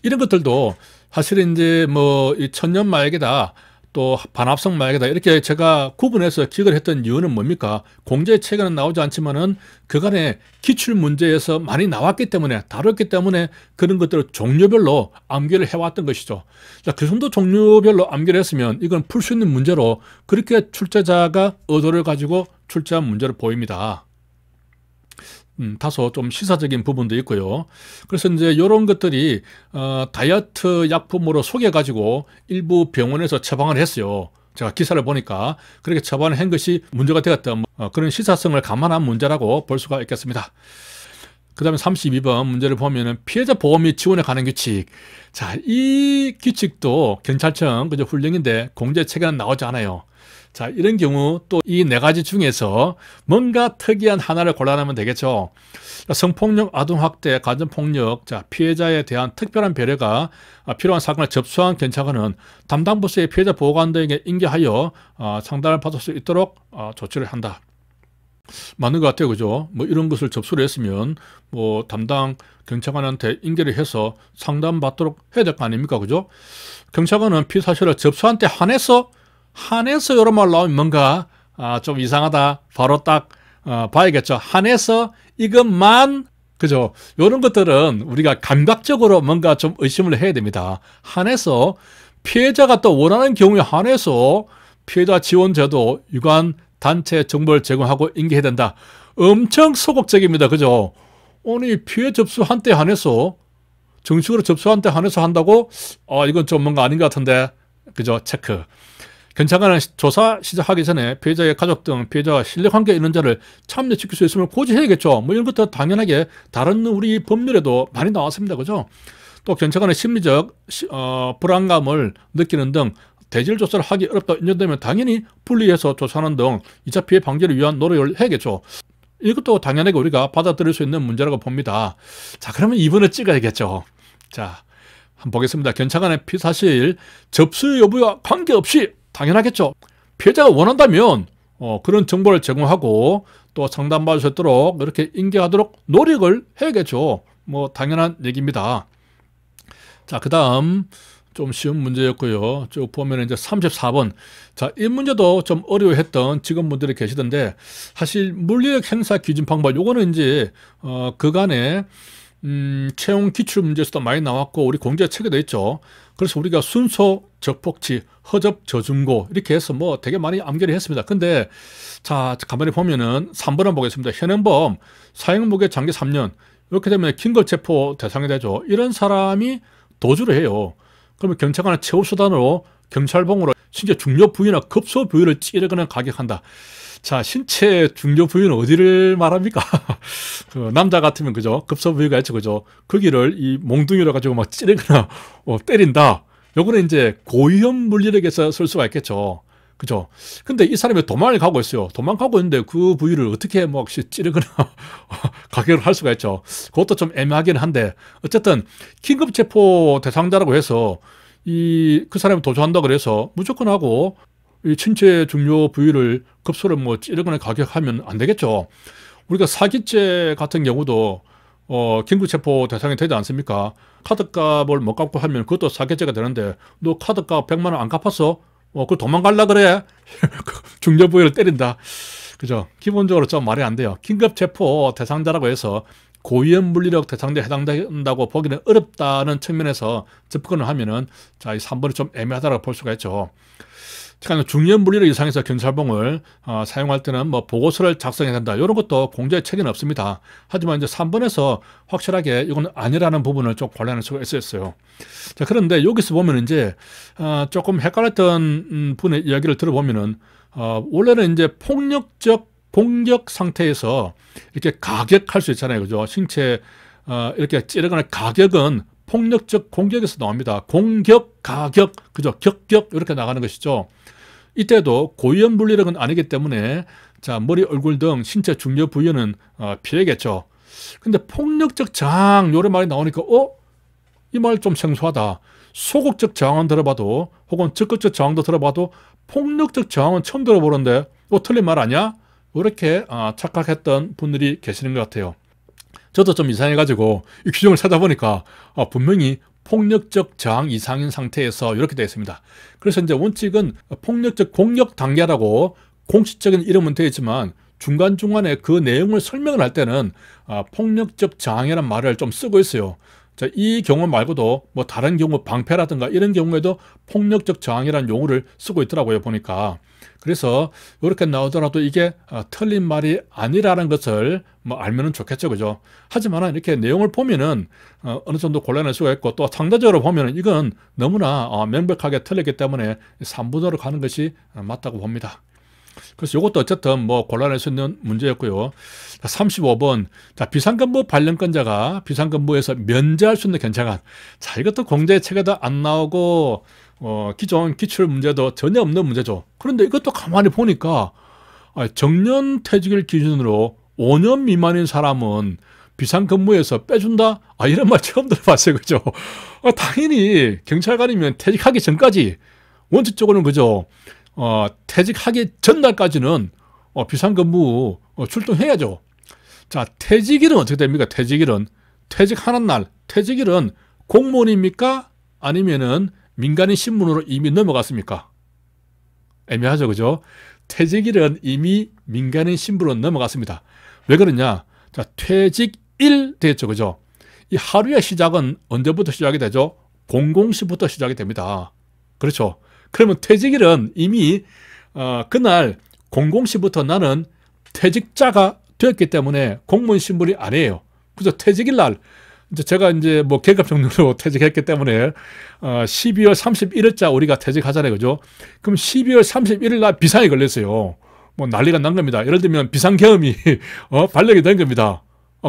이런 것들도 사실은 이제 뭐 이 천연 마약이다, 또 반합성 마약이다 이렇게 제가 구분해서 기억을 했던 이유는 뭡니까? 공제 책에는 나오지 않지만은 그간의 기출 문제에서 많이 나왔기 때문에 다뤘기 때문에 그런 것들을 종류별로 암기를 해왔던 것이죠. 자, 그 정도 종류별로 암기를 했으면 이건 풀 수 있는 문제로 그렇게 출제자가 의도를 가지고 출제한 문제로 보입니다. 다소 좀 시사적인 부분도 있고요. 그래서 이제 이런 것들이 다이어트 약품으로 속여가지고 일부 병원에서 처방을 했어요. 제가 기사를 보니까 그렇게 처방을 한 것이 문제가 되었던 그런 시사성을 감안한 문제라고 볼 수가 있겠습니다. 그 다음에 32번 문제를 보면은 피해자 보호 및 지원에 관한 규칙. 자, 이 규칙도 경찰청 그저 훈령인데 공제 책에는 나오지 않아요. 자, 이런 경우 또 이 네 가지 중에서 뭔가 특이한 하나를 골라내면 되겠죠. 성폭력, 아동학대, 가정폭력, 자, 피해자에 대한 특별한 배려가 필요한 사건을 접수한 경찰관은 담당 부서의 피해자 보호관들에게 인계하여 상담을 받을 수 있도록 조치를 한다. 맞는 것 같아요. 그죠? 뭐 이런 것을 접수를 했으면 뭐 담당 경찰관한테 인계를 해서 상담받도록 해야 될 거 아닙니까? 그죠? 경찰관은 피해 사실을 접수한 때 한해서 이런 말 나오면 뭔가 좀 이상하다. 바로 딱 봐야겠죠. 한해서 이것만, 그죠? 이런 것들은 우리가 감각적으로 뭔가 좀 의심을 해야 됩니다. 한해서 피해자가 또 원하는 경우에 한해서 피해자 지원 제도 유관 단체 정보를 제공하고 인계해야 된다. 엄청 소극적입니다. 그죠? 아니, 피해 접수한 때 한해서 정식으로 접수한 때 한해서 한다고? 이건 좀 뭔가 아닌 것 같은데. 그죠? 체크. 경찰관은 조사 시작하기 전에 피해자의 가족 등 피해자와 신뢰관계에 있는 자를 참여시킬 수 있으면 고지해야겠죠. 뭐 이런 것도 당연하게 다른 우리 법률에도 많이 나왔습니다. 그죠? 또 경찰관의 심리적 불안감을 느끼는 등 대질 조사를 하기 어렵다 인정되면 당연히 분리해서 조사하는 등 2차 피해 방지를 위한 노력을 해야겠죠. 이것도 당연하게 우리가 받아들일 수 있는 문제라고 봅니다. 자, 그러면 2번을 찍어야겠죠. 자, 한번 보겠습니다. 경찰관의 피사실 접수 여부와 관계없이 당연하겠죠. 피해자가 원한다면 그런 정보를 제공하고 또 상담받을 수 있도록 이렇게 인계하도록 노력을 해야겠죠. 뭐 당연한 얘기입니다. 자, 그 다음 좀 쉬운 문제였고요. 쭉 보면 이제 34번. 자, 이 문제도 좀 어려워했던 직원분들이 계시던데 사실 물리력 행사 기준 방법 요거는 이제 그간에 채용 기출 문제에서도 많이 나왔고 우리 공제 책에도 있죠. 그래서 우리가 순소, 적폭치, 허접, 저중고 이렇게 해서 뭐 되게 많이 암기를 했습니다. 근데 자, 가만히 보면은 3번 한번 보겠습니다. 현행범, 사형무게 장기 3년 이렇게 되면 긴급체포 대상이 되죠. 이런 사람이 도주를 해요. 그러면 경찰관의 최후수단으로 경찰봉으로 신체 중요 부위나 급소 부위를 찌르거나 가격한다. 자, 신체 중요 부위는 어디를 말합니까? 그 남자 같으면 그죠? 급소 부위가 있죠, 그죠? 거기를 이 몽둥이로 가지고 막 찌르거나 때린다. 요거는 이제 고위험 물리력에서 쓸 수가 있겠죠. 그죠? 근데 이 사람이 도망을 가고 있어요. 도망가고 있는데 그 부위를 어떻게 뭐 찌르거나 가격을 할 수가 있죠. 그것도 좀 애매하긴 한데 어쨌든 긴급 체포 대상자라고 해서 그 사람이 도주한다 그래서 무조건 하고 이 신체 중요 부위를 급소를 뭐 찌르거나 가격하면 안 되겠죠. 우리가 사기죄 같은 경우도 긴급체포 대상이 되지 않습니까? 카드값을 못 갚고 하면 그것도 사기죄가 되는데 너 카드값 100만 원 안 갚았어? 그걸 도망갈라 그래? 중요 부위를 때린다. 그죠? 기본적으로 좀 말이 안 돼요. 긴급체포 대상자라고 해서 고위험 물리력 대상자에 해당된다고 보기는 어렵다는 측면에서 접근을 하면은 자, 이 3번이 좀 애매하다고 볼 수가 있죠. 그러니까 중요한 물리력 이상에서 경찰봉을 사용할 때는 뭐 보고서를 작성해야 된다. 이런 것도 공제에 책임은 없습니다. 하지만 이제 3번에서 확실하게 이건 아니라는 부분을 좀 관련할 수가 있었어요. 자, 그런데 여기서 보면 이제 조금 헷갈렸던 분의 이야기를 들어보면은 원래는 이제 폭력적 공격 상태에서 이렇게 가격할 수 있잖아요. 그죠? 신체 이렇게 찌르거나 가격은 폭력적 공격에서 나옵니다. 공격, 가격, 그죠? 격격 이렇게 나가는 것이죠. 이때도 고위험 물리력은 아니기 때문에 자, 머리, 얼굴 등 신체 중요 부위는 피해겠죠. 근데 폭력적 저항 요런 말이 나오니까 이 말 좀 생소하다. 소극적 저항은 들어봐도 혹은 적극적 저항도 들어봐도 폭력적 저항은 처음 들어보는데 틀린 말 아니야? 이렇게 착각했던 분들이 계시는 것 같아요. 저도 좀 이상해가지고 이 규정을 찾아보니까 분명히 폭력적 저항 이상인 상태에서 이렇게 되어 있습니다. 그래서 이제 원칙은 폭력적 공격 단계라고 공식적인 이름은 되어 있지만 중간중간에 그 내용을 설명을 할 때는 폭력적 저항이라는 말을 좀 쓰고 있어요. 자, 이 경우 말고도 뭐 다른 경우 방패라든가 이런 경우에도 폭력적 저항이라는 용어를 쓰고 있더라고요, 보니까. 그래서 이렇게 나오더라도 이게 틀린 말이 아니라는 것을 뭐 알면은 좋겠죠, 그죠? 하지만 이렇게 내용을 보면은 어느 정도 곤란할 수가 있고 또 상대적으로 보면은 이건 너무나 명백하게 틀렸기 때문에 3분으로 가는 것이 맞다고 봅니다. 그래서 이것도 어쨌든 뭐 곤란할 수 있는 문제였고요. 35번. 자, 비상근무 발령권자가 비상근무에서 면제할 수 있는 경찰관. 자, 이것도 공제 책에도 안 나오고 기존 기출 문제도 전혀 없는 문제죠. 그런데 이것도 가만히 보니까 정년 퇴직일 기준으로 5년 미만인 사람은 비상근무에서 빼준다? 이런 말 처음 들어봤어요. 그죠? 당연히 경찰관이면 퇴직하기 전까지 원칙적으로는 그죠? 퇴직하기 전날까지는 비상근무 출동해야죠. 자, 퇴직일은 어떻게 됩니까? 퇴직일은 퇴직하는 날, 퇴직일은 공무원입니까? 아니면은 민간인 신분으로 이미 넘어갔습니까? 애매하죠, 그죠? 퇴직일은 이미 민간인 신분으로 넘어갔습니다. 왜 그러냐? 자, 퇴직일 됐죠, 그죠? 이 하루의 시작은 언제부터 시작이 되죠? 00시부터 시작이 됩니다. 그렇죠? 그러면 퇴직일은 이미 그날 00시부터 나는 퇴직자가 되었기 때문에 공무원 신분이 아니에요. 그래서 퇴직일 날 이제 제가 이제 뭐 계급정년으로 퇴직했기 때문에 12월 31일자 우리가 퇴직하잖아요, 그죠? 그럼 12월 31일 날 비상이 걸렸어요. 뭐 난리가 난 겁니다. 예를 들면 비상계엄이 발령이 된 겁니다.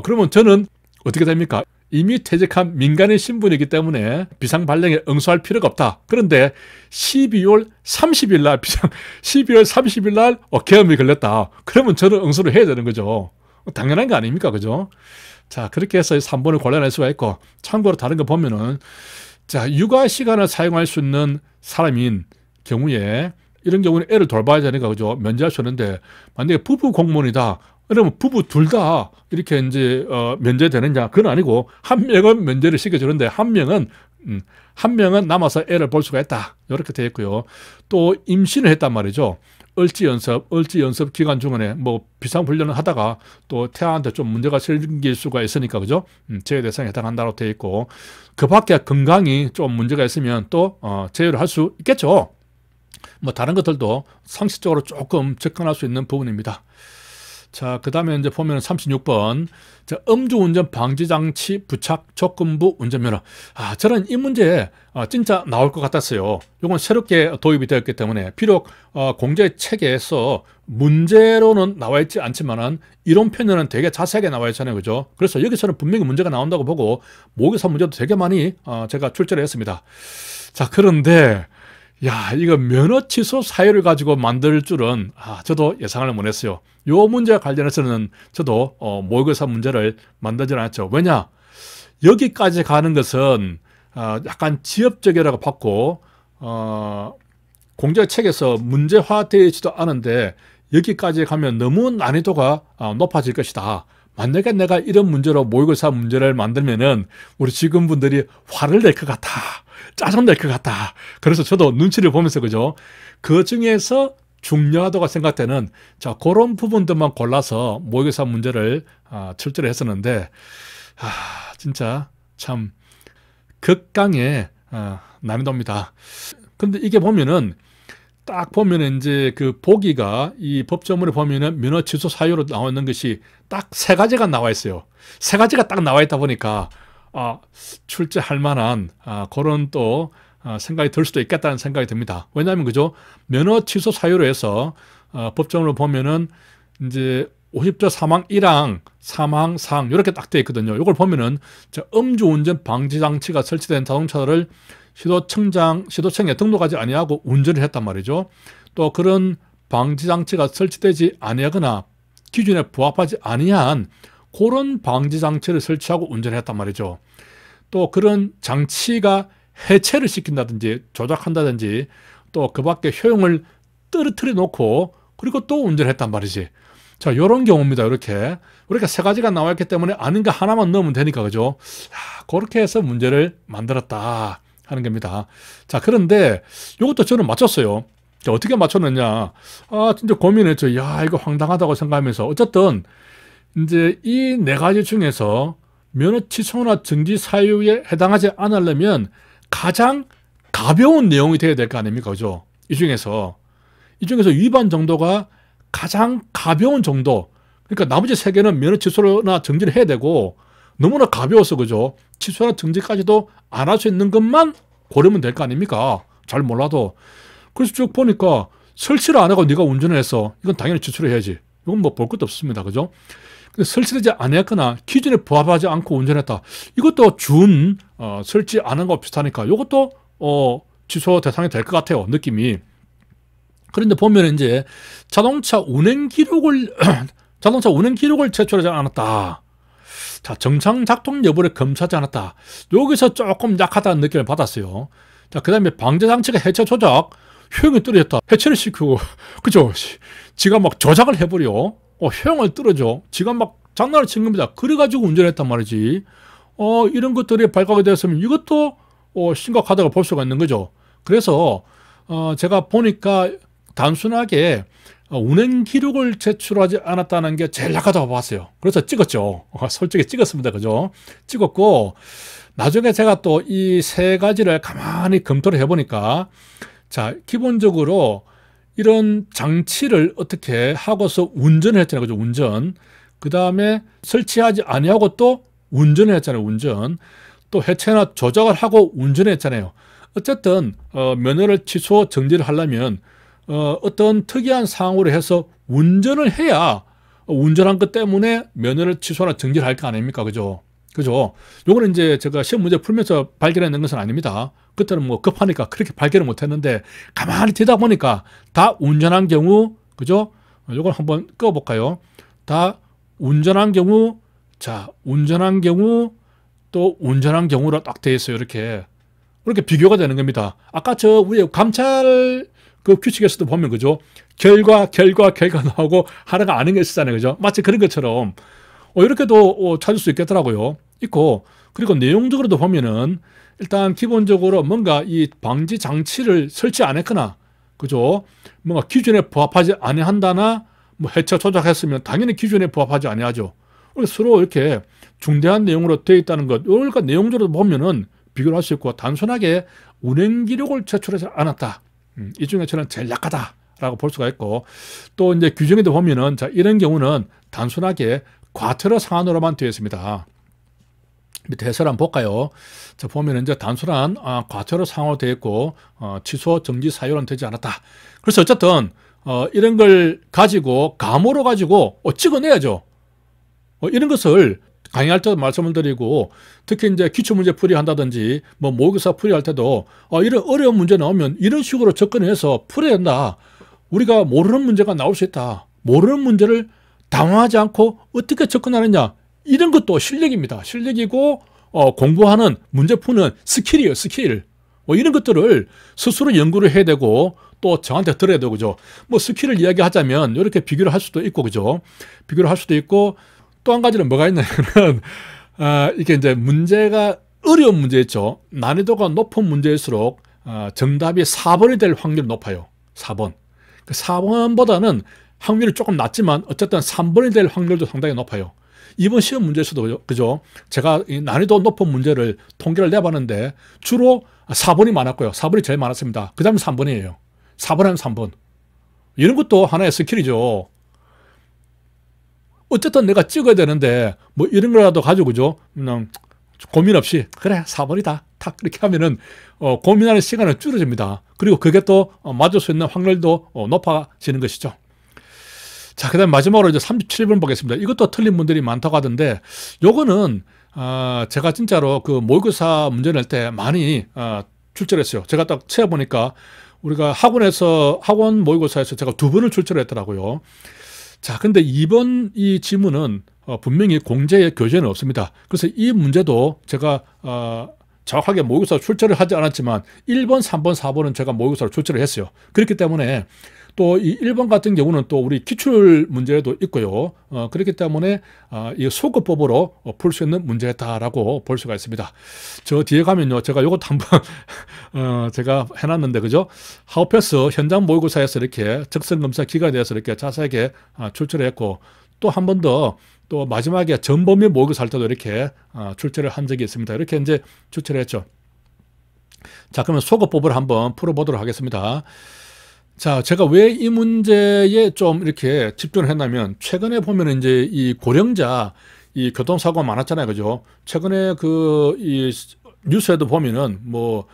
그러면 저는 어떻게 됩니까? 이미 퇴직한 민간인 신분이기 때문에 비상 발령에 응수할 필요가 없다. 그런데 12월 30일 날 12월 30일 날 계엄이 걸렸다. 그러면 저는 응수를 해야 되는 거죠. 당연한 거 아닙니까? 그죠? 자, 그렇게 해서 3번을 골라낼 수가 있고, 참고로 다른 거 보면은, 자, 육아 시간을 사용할 수 있는 사람인 경우에, 이런 경우는 애를 돌봐야 되니까, 그죠? 면제할 수 있는데, 만약에 부부 공무원이다. 그러면 부부 둘 다 이렇게 이제, 면제되느냐? 그건 아니고, 한 명은 면제를 시켜주는데, 한 명은 남아서 애를 볼 수가 있다. 이렇게 되어 있고요. 또, 임신을 했단 말이죠. 얼지 연습 기간 중에 뭐 비상훈련을 하다가 또 태아한테 좀 문제가 생길 수가 있으니까, 그죠? 제외 대상에 해당한다고 되어 있고, 그 밖에 건강이 좀 문제가 있으면 또 제외를 할 수 있겠죠. 뭐 다른 것들도 상식적으로 조금 접근할 수 있는 부분입니다. 자, 그 다음에 이제 보면 36번. 자, 음주운전 방지장치 부착 조건부 운전면허. 저는 이 문제 진짜 나올 것 같았어요. 이건 새롭게 도입이 되었기 때문에 비록 공제 체계에서 문제로는 나와 있지 않지만은 이론편에는 되게 자세하게 나와 있잖아요, 그죠? 그래서 여기서는 분명히 문제가 나온다고 보고 모의고사 문제도 되게 많이 제가 출제를 했습니다. 자, 그런데 야, 이거 면허 취소 사유를 가지고 만들 줄은 저도 예상을 못했어요. 요 문제와 관련해서는 저도 모의고사 문제를 만들지 않았죠. 왜냐? 여기까지 가는 것은 약간 지엽적이라고 봤고 공제책에서 문제화되어 있지도 않은데 여기까지 가면 너무 난이도가 높아질 것이다. 만약에 내가 이런 문제로 모의고사 문제를 만들면은 우리 직원분들이 화를 낼 것 같아. 짜증낼 것 같다. 그래서 저도 눈치를 보면서 그죠. 그 중에서 중요하다고 생각되는 그런 부분들만 골라서 모의고사 문제를 출제를 했었는데 진짜 참 극강의 난이도입니다. 근데 이게 보면은 딱 보면은 이제 그 보기가 이 법조문에 보면은 면허 취소 사유로 나와 있는 것이 딱 세 가지가 나와 있어요. 세 가지가 딱 나와 있다 보니까 출제할 만한 그런 또 생각이 들 수도 있겠다는 생각이 듭니다. 왜냐하면 그죠? 면허 취소 사유로 해서 법조문을 보면은 이제 50조 사망 1항, 사망 4항 이렇게 딱 되어 있거든요. 이걸 보면은 음주운전 방지 장치가 설치된 자동차를 시도청에 등록하지 아니하고 운전을 했단 말이죠. 또 그런 방지 장치가 설치되지 아니하거나 기준에 부합하지 아니한 그런 방지 장치를 설치하고 운전을 했단 말이죠. 또 그런 장치가 해체를 시킨다든지 조작한다든지 또 그 밖에 효용을 떨어뜨려 놓고 그리고 또 운전을 했단 말이지. 자, 요런 경우입니다. 이렇게 세 가지가 나와 있기 때문에 아는 거 하나만 넣으면 되니까 그죠? 그렇게 해서 문제를 만들었다 하는 겁니다. 자, 그런데 이것도 저는 맞췄어요. 자, 어떻게 맞췄느냐? 진짜 고민했죠. 야, 이거 황당하다고 생각하면서 어쨌든 이제 이 네 가지 중에서 면허 취소나 정지 사유에 해당하지 않으려면 가장 가벼운 내용이 돼야 될 거 아닙니까? 그죠? 이 중에서 위반 정도가 가장 가벼운 정도. 그러니까 나머지 세 개는 면허 취소나 정지를 해야 되고 너무나 가벼워서 그죠? 취소나 정지까지도 안 할 수 있는 것만 고르면 될 거 아닙니까? 잘 몰라도. 그래서 쭉 보니까 설치를 안 하고 네가 운전을 했어. 이건 당연히 취소를 해야지. 이건 뭐 볼 것도 없습니다. 그죠? 근데 설치되지 않았거나 기준에 부합하지 않고 운전했다. 이것도 설치 안 한 거 비슷하니까 이것도 취소 대상이 될 것 같아요. 느낌이. 그런데 보면 이제 자동차 운행 기록을 제출하지 않았다. 자, 정상 작동 여부를 검사하지 않았다. 여기서 조금 약하다는 느낌을 받았어요. 자, 그 다음에 방제 장치가 해체 조작, 효용이 떨어졌다. 해체를 시키고, 그죠? 지가 막 조작을 해버려. 효용을 떨어져. 지가 막 장난을 친 겁니다. 그래가지고 운전했단 말이지. 이런 것들이 발각이 되었으면 이것도 심각하다고 볼 수가 있는 거죠. 그래서 제가 보니까 단순하게 운행 기록을 제출하지 않았다는 게 제일 약하다고 봤어요. 그래서 찍었죠. 솔직히 찍었습니다. 그죠? 찍었고 나중에 제가 또 이 세 가지를 가만히 검토를 해보니까 자, 기본적으로 이런 장치를 어떻게 하고서 운전을 했잖아요. 그죠? 운전. 그 다음에 설치하지 아니하고 또 운전을 했잖아요. 운전. 또 해체나 조작을 하고 운전을 했잖아요. 어쨌든 면허를 취소 정지를 하려면 어떤 특이한 상황으로 해서 운전을 해야 운전한 것 때문에 면허를 취소나 정지를 할 거 아닙니까? 그죠? 그죠? 요거는 이제 제가 시험 문제 풀면서 발견해낸 것은 아닙니다. 그때는 뭐 급하니까 그렇게 발견을 못 했는데 가만히 뒤다 보니까 다 운전한 경우, 그죠? 요걸 한번 꺼볼까요? 다 운전한 경우, 자, 운전한 경우, 또 운전한 경우로 딱 돼 있어요. 이렇게 비교가 되는 겁니다. 아까 우리 감찰 그 규칙에서도 보면 그죠? 결과 나오고 하나가 아닌 게 있었잖아요. 그죠? 마치 그런 것처럼 이렇게도 찾을 수 있겠더라고요. 있고, 그리고 내용적으로도 보면은 일단 기본적으로 뭔가 이 방지 장치를 설치 안 했거나, 그죠? 뭔가 기준에 부합하지 아니한다나 뭐 해체 조작했으면 당연히 기준에 부합하지 아니하죠. 그래서 서로 이렇게 중대한 내용으로 되어 있다는 것, 그러니까 내용적으로 보면은 비교를 할 수 있고, 단순하게 운행 기록을 제출하지 않았다. 이 중에 저는 제일 약하다라고 볼 수가 있고, 또 이제 규정에도 보면은 자, 이런 경우는 단순하게 과태료 상한으로만 되어 있습니다. 밑에 해설 한번 볼까요? 자, 보면 이제 단순한 과태료 상한으로 되어 있고, 취소 정지 사유는 되지 않았다. 그래서 어쨌든 이런 걸 가지고 감으로 가지고 찍어내야죠. 이런 것을 강의할 때도 말씀을 드리고, 특히 이제 기출문제 풀이한다든지 뭐 모의고사 풀이할 때도 이런 어려운 문제 나오면 이런 식으로 접근해서 풀어야 된다. 우리가 모르는 문제가 나올 수 있다. 모르는 문제를 당황하지 않고 어떻게 접근하느냐, 이런 것도 실력입니다. 실력이고 공부하는, 문제 푸는 스킬이에요. 스킬. 이런 것들을 스스로 연구를 해야 되고 또 저한테 들어야 되고, 그죠? 뭐 스킬을 이야기하자면 이렇게 비교를 할 수도 있고, 그죠? 비교를 할 수도 있고, 또 한 가지는 뭐가 있냐면 이게 이제 문제가 어려운 문제였죠. 난이도가 높은 문제일수록 정답이 4번이 될 확률이 높아요. 4번. 그 4번보다는 확률이 조금 낮지만 어쨌든 3번이 될 확률도 상당히 높아요. 이번 시험 문제에서도, 그죠? 제가 이 난이도 높은 문제를 통계를 내봤는데 주로 4번이 많았고요. 4번이 제일 많았습니다. 그 다음에 3번이에요. 4번 하면 3번. 이런 것도 하나의 스킬이죠. 어쨌든 내가 찍어야 되는데 뭐 이런 거라도 가지고, 그죠? 그냥 고민 없이 그래 4번이다 탁 이렇게 하면은 고민하는 시간은 줄어집니다. 그리고 그게 또 맞을 수 있는 확률도 높아지는 것이죠. 자, 그 다음에 마지막으로 이제 37번 보겠습니다. 이것도 틀린 분들이 많다고 하던데, 요거는 제가 진짜로 그 모의고사 문제 낼 때 많이 출제를 했어요. 제가 딱 채워보니까 우리가 학원 모의고사에서 제가 2번을 출제를 했더라고요. 자, 근데 이번 이 지문은 분명히 공제의 교재는 없습니다. 그래서 이 문제도 제가 정확하게 모의고사 출제를 하지 않았지만 1번, 3번, 4번은 제가 모의고사로 출제를 했어요. 그렇기 때문에 또 이 1번 같은 경우는 또 우리 기출 문제도 있고요. 그렇기 때문에 이 소급법으로 풀 수 있는 문제다라고 볼 수가 있습니다. 저 뒤에 가면요, 제가 이것도 한번 제가 해놨는데, 그죠? 하우패스 현장 모의고사에서 이렇게 적성검사 기간에 대해서 이렇게 자세하게 출제를 했고, 또 한 번 더 또 마지막에 전범위 모의고사 할 때도 이렇게 출제를 한 적이 있습니다. 이렇게 이제 출제를 했죠. 자, 그러면 소급법을 한번 풀어보도록 하겠습니다. 자, 제가 왜 이 문제에 좀 이렇게 집중을 했냐면, 최근에 보면 이제 이 고령자 이 교통사고가 많았잖아요. 그죠? 최근에 이 뉴스에도 보면은 뭐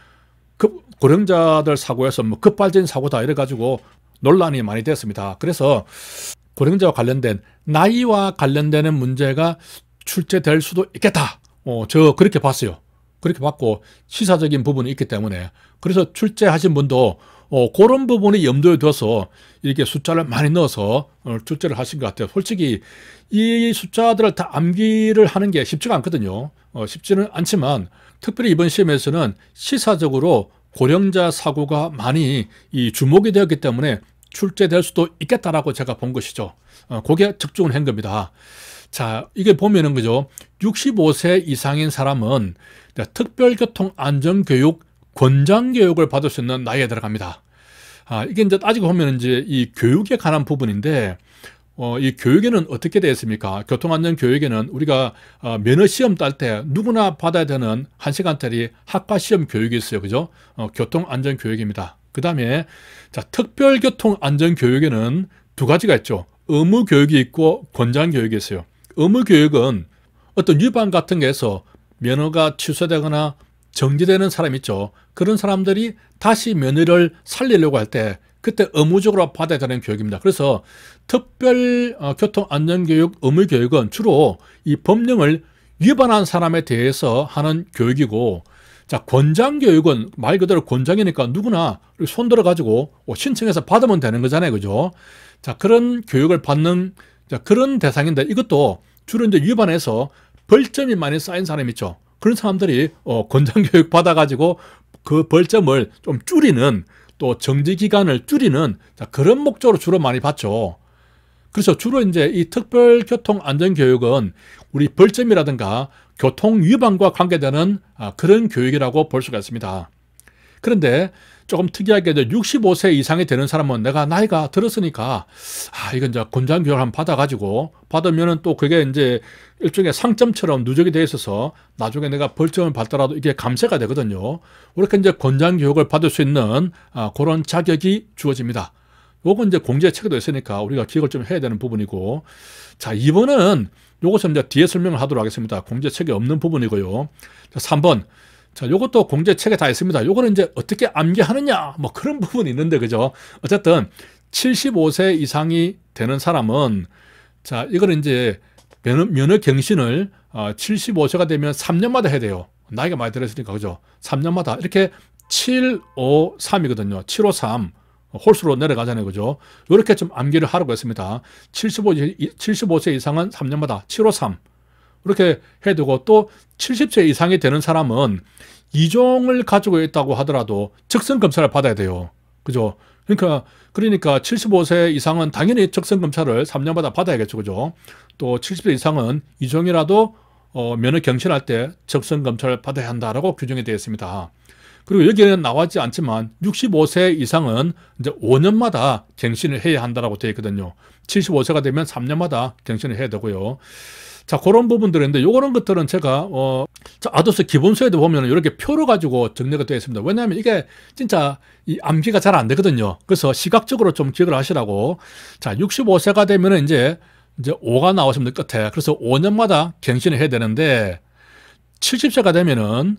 고령자들 사고에서 뭐 급발진 사고다 이래가지고 논란이 많이 됐습니다. 그래서 고령자와 관련된, 나이와 관련되는 문제가 출제될 수도 있겠다. 저 그렇게 봤어요. 그렇게 봤고 시사적인 부분이 있기 때문에, 그래서 출제하신 분도 그런 부분이 염두에 둬서 이렇게 숫자를 많이 넣어서 출제를 하신 것 같아요. 솔직히 이 숫자들을 다 암기를 하는 게 쉽지가 않거든요. 쉽지는 않지만 특별히 이번 시험에서는 시사적으로 고령자 사고가 많이 주목이 되었기 때문에 출제될 수도 있겠다라고 제가 본 것이죠. 그게 적중을 한 겁니다. 자, 이게 보면은, 그죠? 65세 이상인 사람은 특별교통안전교육 권장교육을 받을 수 있는 나이에 들어갑니다. 이게 이제 따지고 보면 이제 이 교육에 관한 부분인데, 이 교육에는 어떻게 되어 있습니까? 교통안전교육에는 우리가 면허시험 딸 때 누구나 받아야 되는 1시간짜리 학과시험 교육이 있어요. 그죠? 교통안전교육입니다. 그 다음에 자, 특별교통안전교육에는 2가지가 있죠. 의무교육이 있고 권장교육이 있어요. 의무교육은 어떤 위반 같은 게 해서 면허가 취소되거나 정지되는 사람 있죠. 그런 사람들이 다시 면허를 살리려고 할 때 그때 의무적으로 받아야 되는 교육입니다. 그래서 특별교통안전교육 의무교육은 주로 이 법령을 위반한 사람에 대해서 하는 교육이고, 자, 권장교육은 말 그대로 권장이니까 누구나 손 들어가지고 신청해서 받으면 되는 거잖아요. 그죠? 자, 그런 교육을 받는 그런 대상인데, 이것도 주로 이제 위반해서 벌점이 많이 쌓인 사람 있죠. 그런 사람들이 권장교육 받아가지고 그 벌점을 좀 줄이는, 또 정지기간을 줄이는 그런 목적으로 주로 많이 받죠. 그래서 주로 이제 이 특별교통안전교육은 우리 벌점이라든가 교통위반과 관계되는 그런 교육이라고 볼 수가 있습니다. 그런데 조금 특이하게 65세 이상이 되는 사람은 내가 나이가 들었으니까 이건 이제 권장교육을 한번 받으면은 또 그게 이제 일종의 상점처럼 누적이 되어 있어서 나중에 내가 벌점을 받더라도 이게 감세가 되거든요. 이렇게 이제 권장교육을 받을 수 있는 그런 자격이 주어집니다. 요건 이제 공제책에도 있으니까 우리가 기억을 좀 해야 되는 부분이고, 자, 2번은 요것은 이제 뒤에 설명을 하도록 하겠습니다. 공제책에 없는 부분이고요. 자, 3번. 자, 요것도 공제책에 다 있습니다. 요거는 이제 어떻게 암기하느냐, 뭐 그런 부분이 있는데, 그죠? 어쨌든 75세 이상이 되는 사람은, 자, 이거는 이제 면허 갱신을 75세가 되면 3년마다 해야 돼요. 나이가 많이 들었으니까, 그죠? 3년마다. 이렇게 753이거든요. 753. 홀수로 내려가잖아요. 그죠? 이렇게 좀 암기를 하라고 했습니다. 75세 이상은 3년마다 753. 이렇게 해두고 또 70세 이상이 되는 사람은 이종을 가지고 있다고 하더라도 적성검사를 받아야 돼요. 그죠? 그러니까 75세 이상은 당연히 적성검사를 3년마다 받아야겠죠. 그죠? 또 70세 이상은 이종이라도 면허 경신할 때 적성검사를 받아야 한다라고 규정이 되어 있습니다. 그리고 여기에는 나와있지 않지만 65세 이상은 이제 5년마다 갱신을 해야 한다고 되어 있거든요. 75세가 되면 3년마다 갱신을 해야 되고요. 자, 그런 부분들인데, 요런 것들은 제가, 아도스 기본서에도 보면 이렇게 표로 가지고 정리가 되어 있습니다. 왜냐하면 이게 진짜 이 암기가 잘 안 되거든요. 그래서 시각적으로 좀 기억을 하시라고. 자, 65세가 되면은 이제 5가 나오십니다. 끝에. 그래서 5년마다 갱신을 해야 되는데, 70세가 되면은,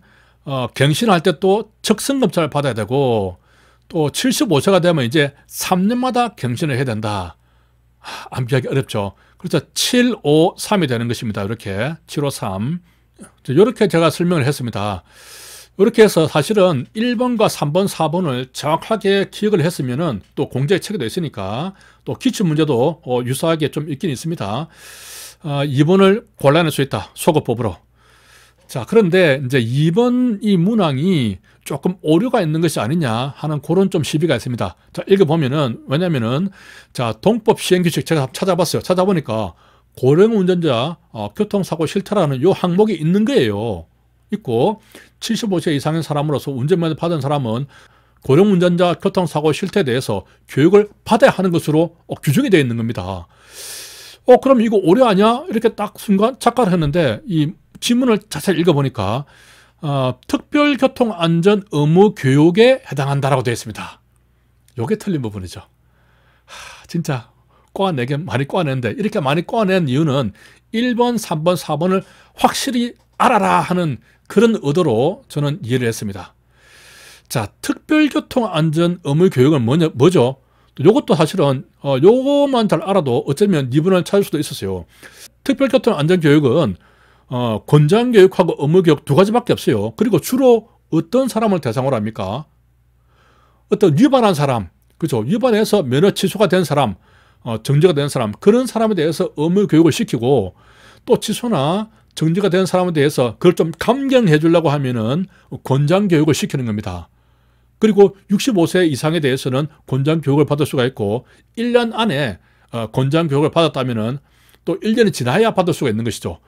갱신할 때 또 적성검사를 받아야 되고, 또 75세가 되면 이제 3년마다 갱신을 해야 된다. 암기하기 어렵죠. 그래서 753이 되는 것입니다. 이렇게 753. 이렇게 제가 설명을 했습니다. 이렇게 해서 사실은 1번과 3번, 4번을 정확하게 기억을 했으면은 또 공제의 책에도 있으니까 또 기출문제도 유사하게 좀 있긴 있습니다. 2번을 골라낼 수 있다. 속어법으로. 자, 그런데 이제 2번 이 문항이 조금 오류가 있는 것이 아니냐 하는 그런 좀 시비가 있습니다. 자, 읽어보면은, 왜냐면은, 자, 동법 시행규칙 제가 찾아봤어요. 찾아보니까 고령 운전자 교통사고 실태라는 요 항목이 있는 거예요. 있고, 75세 이상의 사람으로서 운전면허 받은 사람은 고령 운전자 교통사고 실태에 대해서 교육을 받아야 하는 것으로 규정이 되어 있는 겁니다. 그럼 이거 오류 아니야? 이렇게 딱 순간 착각을 했는데, 이 지문을 자세히 읽어보니까 특별교통안전 의무 교육에 해당한다라고 되어 있습니다. 이게 틀린 부분이죠. 진짜 꼬아내게 많이 꼬아냈는데, 이렇게 많이 꼬아낸 이유는 1번, 3번, 4번을 확실히 알아라 하는 그런 의도로 저는 이해를 했습니다. 자, 특별교통안전 의무 교육은 뭐죠? 이것도 사실은 요것만 잘 알아도 어쩌면 2번을 찾을 수도 있었어요. 특별교통안전교육은 권장교육하고 의무교육 두 가지밖에 없어요. 그리고 주로 어떤 사람을 대상으로 합니까? 어떤 위반한 사람, 그죠? 위반해서 면허 취소가 된 사람, 정지가 된 사람, 그런 사람에 대해서 의무교육을 시키고, 또 취소나 정지가 된 사람에 대해서 그걸 좀 감경해 주려고 하면은 권장교육을 시키는 겁니다. 그리고 65세 이상에 대해서는 권장교육을 받을 수가 있고, 1년 안에 권장교육을 받았다면은 또 1년이 지나야 받을 수가 있는 것이죠.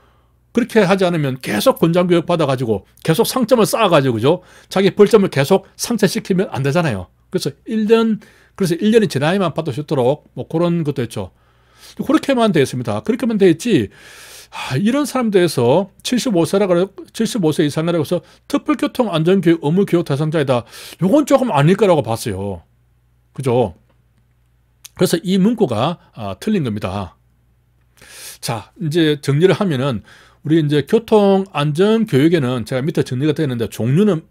그렇게 하지 않으면 계속 권장교육 받아가지고 계속 상점을 쌓아가지고, 그죠? 자기 벌점을 계속 상쇄시키면 안 되잖아요. 그래서 1년이 지나야만 받을 수 있도록 뭐 그런 것도 있죠. 그렇게만 되어 있습니다. 그렇게만 되어 있지, 이런 사람들에서 75세 이상이라고 해서 특별교통안전교육 의무교육 대상자이다. 요건 조금 아닐 거라고 봤어요. 그죠? 그래서 이 문구가 틀린 겁니다. 자, 이제 정리를 하면은, 우리 이제 교통안전교육에는 제가 밑에 정리가 되어 있는데, 종류는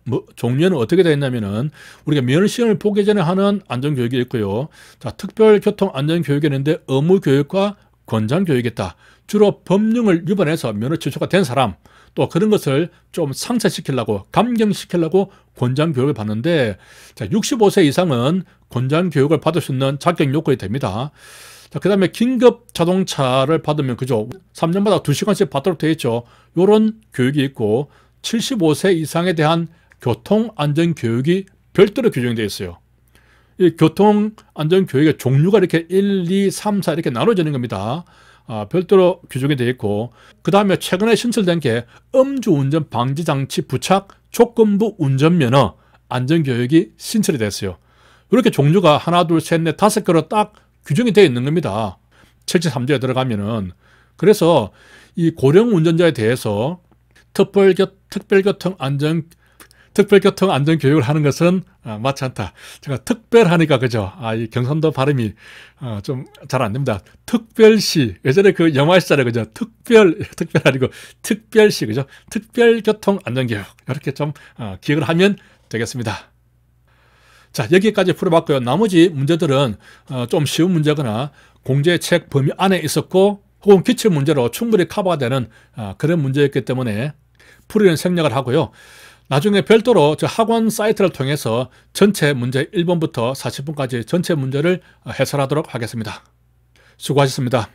어떻게 되어 있냐면은, 우리가 면허시험을 보기 전에 하는 안전교육이 있고요. 자, 특별교통안전교육이 있는데, 의무교육과 권장교육이 있다. 주로 법령을 위반해서 면허 취소가 된 사람, 또 그런 것을 좀 상쇄시키려고, 감경시키려고 권장교육을 받는데, 자, 65세 이상은 권장교육을 받을 수 있는 자격 요건이 됩니다. 자, 그 다음에 긴급 자동차를 받으면, 그죠? 3년마다 2시간씩 받도록 되어 있죠. 요런 교육이 있고, 75세 이상에 대한 교통안전교육이 별도로 규정이 되어 있어요. 이 교통안전교육의 종류가 이렇게 1, 2, 3, 4 이렇게 나눠지는 겁니다. 별도로 규정이 되어 있고, 그 다음에 최근에 신설된 게 음주운전 방지장치 부착 조건부 운전면허 안전교육이 신설이 됐어요. 이렇게 종류가 하나, 둘, 셋, 넷, 5개로 딱 규정이 되어 있는 겁니다. 73조에 들어가면은. 그래서 이 고령 운전자에 대해서 특별교통안전교육을 하는 것은 맞지 않다. 제가 특별하니까, 그죠? 이 경상도 발음이 좀 잘 안 됩니다. 특별시. 예전에 그 영화 있잖아요. 그죠? 특별 아니고 특별시. 그죠? 특별교통안전교육. 이렇게 좀 기억을 하면 되겠습니다. 자, 여기까지 풀어봤고요. 나머지 문제들은 좀 쉬운 문제거나 공제책 범위 안에 있었고, 혹은 기출 문제로 충분히 커버가 되는 그런 문제였기 때문에 풀이는 생략을 하고요. 나중에 별도로 저 학원 사이트를 통해서 전체 문제 1번부터 40번까지 전체 문제를 해설하도록 하겠습니다. 수고하셨습니다.